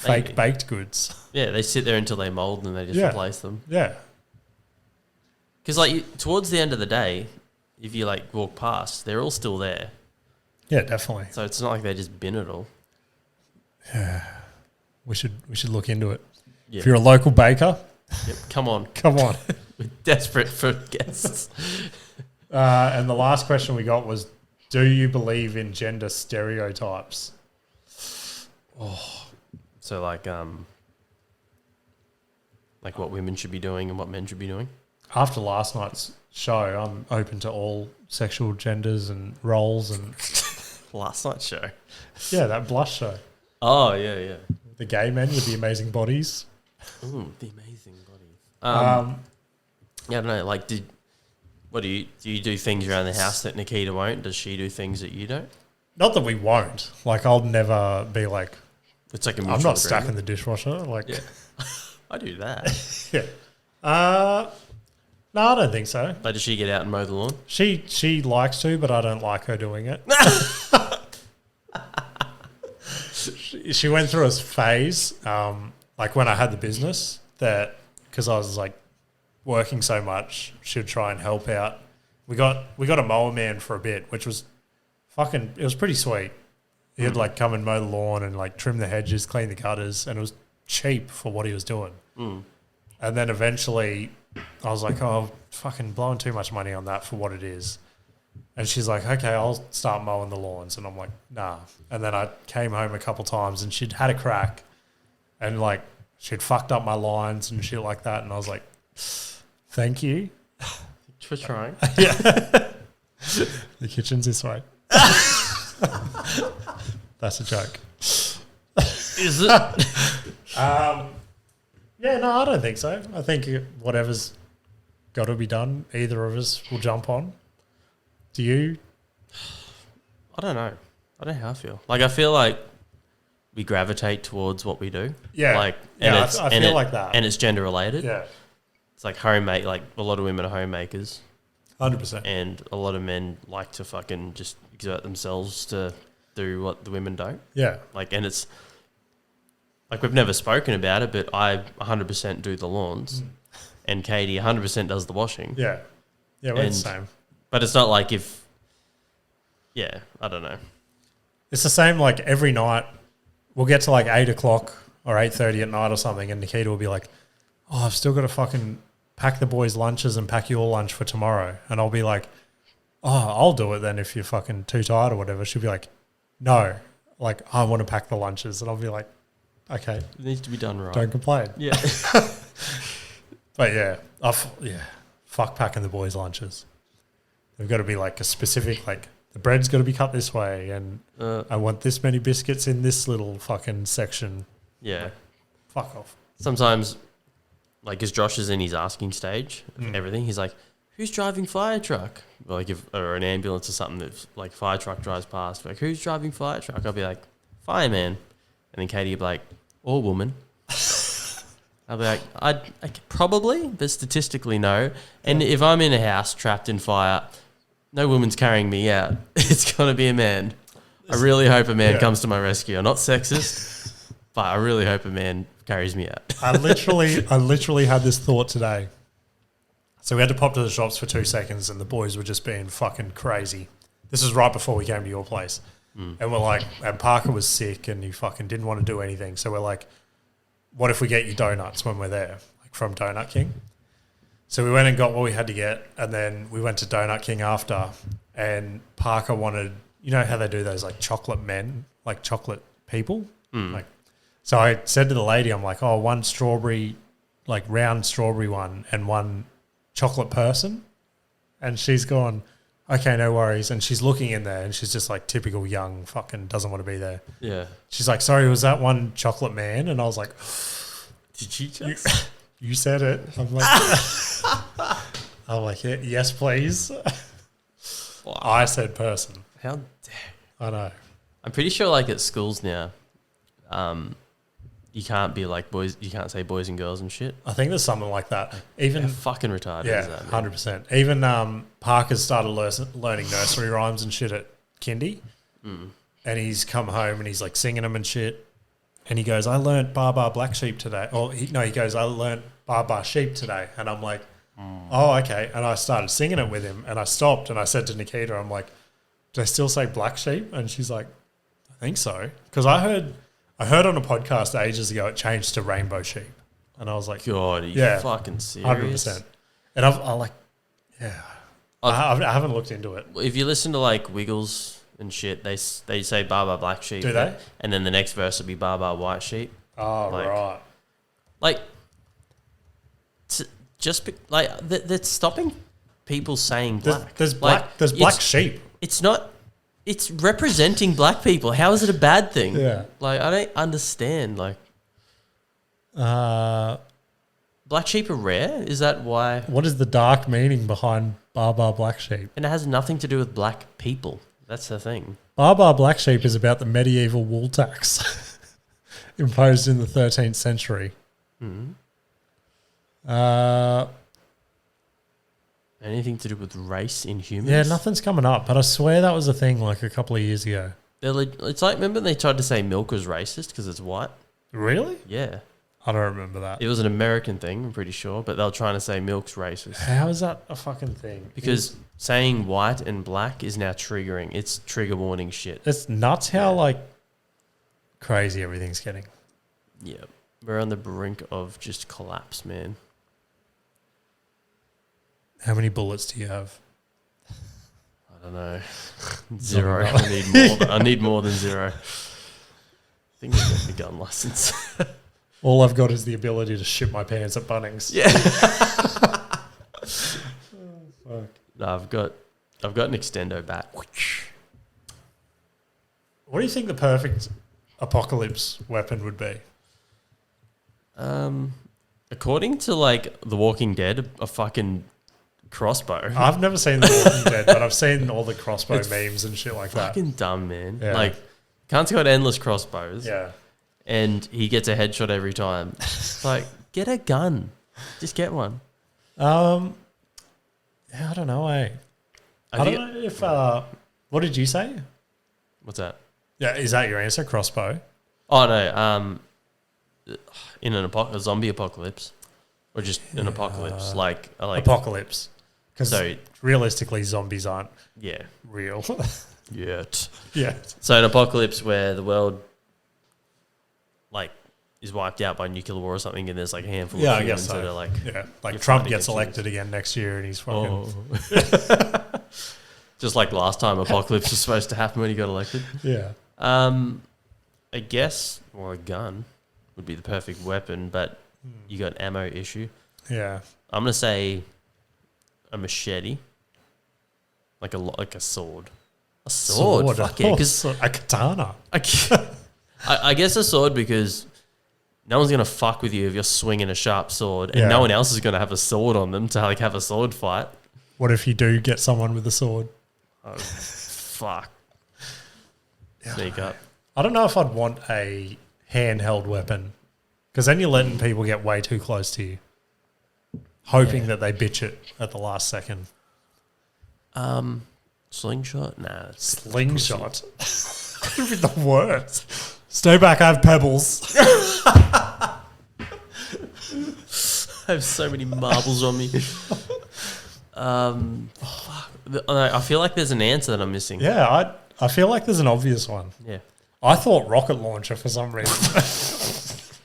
Maybe. baked goods. Yeah, they sit there until they mold and they just Yeah. replace them. Yeah. Because like towards the end of the day, if you like walk past, they're all still there. Yeah, definitely. So it's not like they just bin it all. We should look into it. Yeah. If you're a local baker, Yep. Come on, come on. we're desperate for guests. And the last question we got was, do you believe in gender stereotypes? So like what women should be doing and what men should be doing. After last night's show, I'm open to all sexual genders and roles and Last night's show. yeah, that blush show. Oh yeah, yeah. The gay men with the amazing bodies. Ooh, the amazing body. Yeah, I don't know. Like, do you do things around the house that Nikita won't? Does she do things that you don't? Not that we won't. Like, I'll never be like, It's like a I'm mutual not stacking agreement. the dishwasher. Like, Yeah, I do that. yeah. No, I don't think so. Like, does she get out and mow the lawn? She likes to, but I don't like her doing it. she went through a phase, like when I had the business, that because I was like working so much, she'd try and help out. We got a mower man for a bit, which was fucking. It was pretty sweet. He'd like come and mow the lawn and like trim the hedges, clean the gutters, and it was cheap for what he was doing. And then eventually, I was like, "Oh, fucking blowing too much money on that for what it is." And she's like, "Okay, I'll start mowing the lawns." And I'm like, "Nah." And then I came home a couple times and she'd had a crack and like she'd fucked up my lines and shit like that. And I was like, "Thank you." For trying. The kitchen's this way. That's a joke. Is it? Yeah, no, I don't think so. I think whatever's got to be done, either of us will jump on. Do you? I don't know. I don't know how I feel. Like, I feel like we gravitate towards what we do. Yeah. Like, Yeah, and I feel like that. And it's gender related. Yeah, It's like homemade. Like, a lot of women are homemakers, 100%. and a lot of men like to fucking just exert themselves to do what the women don't. Yeah, Like, and it's like we've never spoken about it, but I 100% do the lawns, and Katie 100% does the washing. yeah, yeah. We're the And- same. But it's not like if, yeah, I don't know. It's the same. Like every night, we'll get to like 8 o'clock or 8:30 at night or something, and Nikita will be like, "Oh, I've still got to fucking pack the boys' lunches and pack your lunch for tomorrow." And I'll be like, "Oh, I'll do it then if you're fucking too tired or whatever." She'll be like, "No, like I want to pack the lunches," and I'll be like, "Okay, It needs to be done right. don't complain." Yeah. But yeah, fuck packing the boys' lunches. They've got to be like a specific, like the bread's got to be cut this way, and I want this many biscuits in this little fucking section. Yeah. Like, fuck off. Sometimes, like, as Josh is in his asking stage of everything, he's like, who's driving fire truck? Like, or an ambulance or something that's like fire truck drives past. Like, who's driving fire truck? I'll be like, fireman. And then Katie will be like, or woman. I'll be like, I probably, but statistically no. And if I'm in a house trapped in fire, no woman's carrying me out. It's going to be a man. I really hope a man comes to my rescue. I'm not sexist, but I really hope a man carries me out. I literally had this thought today. So we had to pop to the shops for 2 seconds, and the boys were just being fucking crazy. This was right before we came to your place. And we're like, and Parker was sick and he fucking didn't want to do anything. So we're like, what if we get you donuts when we're there, like from Donut King? So we went and got what we had to get, and then we went to Donut King after, and Parker wanted, you know how they do those like chocolate men, like chocolate people? Like, so I said to the lady, I'm like, oh, one strawberry, like round strawberry one, and one chocolate person. And she's gone, okay, no worries. And she's looking in there, and she's just like typical young fucking doesn't want to be there. Yeah. She's like, sorry, was that one chocolate man? And I was like, Did she just? you said it. I'm like, yeah, yes, please. Wow. I said person. How dare. I know. I'm pretty sure, like, at schools now, you can't be like boys, you can't say boys and girls and shit. I think there's something like that. Even How fucking retarded yeah, is that, man? 100%. Even Parker's started learning nursery rhymes and shit at kindy. And he's come home and he's like singing them and shit. And he goes, I learnt Bar Bar Black Sheep today. Or he goes, I learnt Bar Bar Sheep today. And I'm like, oh, okay. And I started singing it with him, and I stopped and I said to Nikita, I'm like, do they still say black sheep? And she's like, I think so. Because I heard on a podcast ages ago it changed to rainbow sheep. And I was like, God, are you yeah, fucking serious? 100%. And I like, yeah. I haven't looked into it. If you listen to like Wiggles and shit, they say Bar Bar Black Sheep. Do they? And then the next verse will be Bar Bar White Sheep. Oh, Like- right. Like, that's stopping people saying black. There's Like, black it's- sheep. It's not. It's representing black people. How is it a bad thing? Yeah. Like, I don't understand. Like, black sheep are rare. Is that why? What is the dark meaning behind Bar Bar Black Sheep? And it has nothing to do with black people. That's the thing. Bar Bar Black Sheep is about the medieval wool tax imposed in the 13th century. Anything to do with race in humans? Yeah, nothing's coming up, but I swear that was a thing like a couple of years ago. It's like, remember they tried to say milk was racist because it's white? Really? Yeah. I don't remember that. It was an American thing, I'm pretty sure, but they were trying to say milk's racist. How is that a fucking thing? Because saying white and black is now triggering. It's trigger warning shit. It's nuts how like crazy everything's getting. Yeah. We're on the brink of just collapse, man. How many bullets do you have? I don't know. Zero. I need more than zero. I think I've got the gun license. All I've got is the ability to shit my pants at Bunnings. Yeah. Fuck. No, I've got an extendo bat. What do you think the perfect apocalypse weapon would be? According to like The Walking Dead, a fucking crossbow. I've never seen The Walking Dead, but I've seen all the crossbow memes and shit like that. Fucking dumb, man. Yeah. Like, Kant's got endless crossbows. Yeah. And he gets a headshot every time. Like, get a gun. Just get one. Yeah, I don't know, eh? I Have don't you- know if what did you say? What's that? Yeah, is that your answer? Crossbow? Oh no, in a zombie apocalypse, or just an apocalypse, like Apocalypse. Because So- realistically, zombies aren't yeah, real. yet. Yeah. So an apocalypse where the world like is wiped out by nuclear war or something, and there's like a handful Yeah, of I humans guess so. that are like, Yeah. Like you're Trump fighting gets against elected again next year and he's fucking. oh. Just like last time apocalypse was supposed to happen when he got elected. Yeah. I guess, or a gun would be the perfect weapon, but you got ammo issue. Yeah. I'm gonna say a machete, like a sword. A sword. Fuck yeah, because a katana. I guess a sword because no one's gonna fuck with you if you're swinging a sharp sword, and Yeah. no one else is gonna have a sword on them to like have a sword fight. What if you do get someone with a sword? Oh, fuck. Sneak up. I don't know if I'd want a handheld weapon because then you're letting people get way too close to you, hoping that they bitch it at the last second. Slingshot? Nah. Slingshot. That would be the worst. Stay back, I have pebbles. I have so many marbles on me. Fuck. I feel like there's an answer that I'm missing. Yeah, I feel like there's an obvious one. Yeah. I thought rocket launcher for some reason.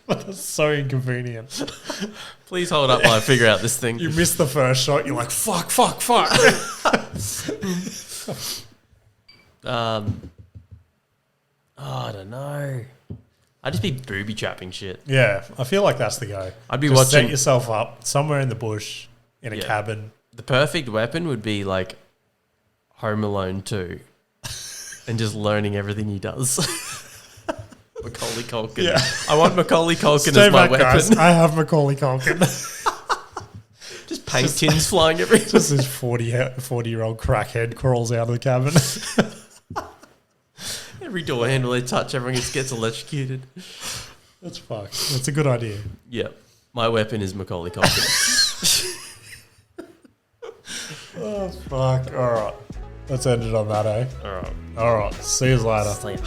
That's so inconvenient. Please hold up while I figure out this thing. You miss the first shot, you're like, fuck. I don't know. I'd just be booby trapping shit. Yeah, I feel like that's the go. I'd be Just watching. set yourself up somewhere in the bush, in a Yeah. cabin. The perfect weapon would be like Home Alone 2 and just learning everything he does. Macaulay Culkin. Yeah. I want Macaulay Culkin Stay as my back, guys. weapon. I have Macaulay Culkin. Just paint tins flying everywhere. Just this 40-year-old crackhead crawls out of the cabin. Every door handle they touch, everyone gets electrocuted. That's fucked. That's a good idea. Yep. My weapon is Macaulay Culkin. Oh, fuck. All right. Let's end it on that, eh? All right. All right. See you later. Sleep.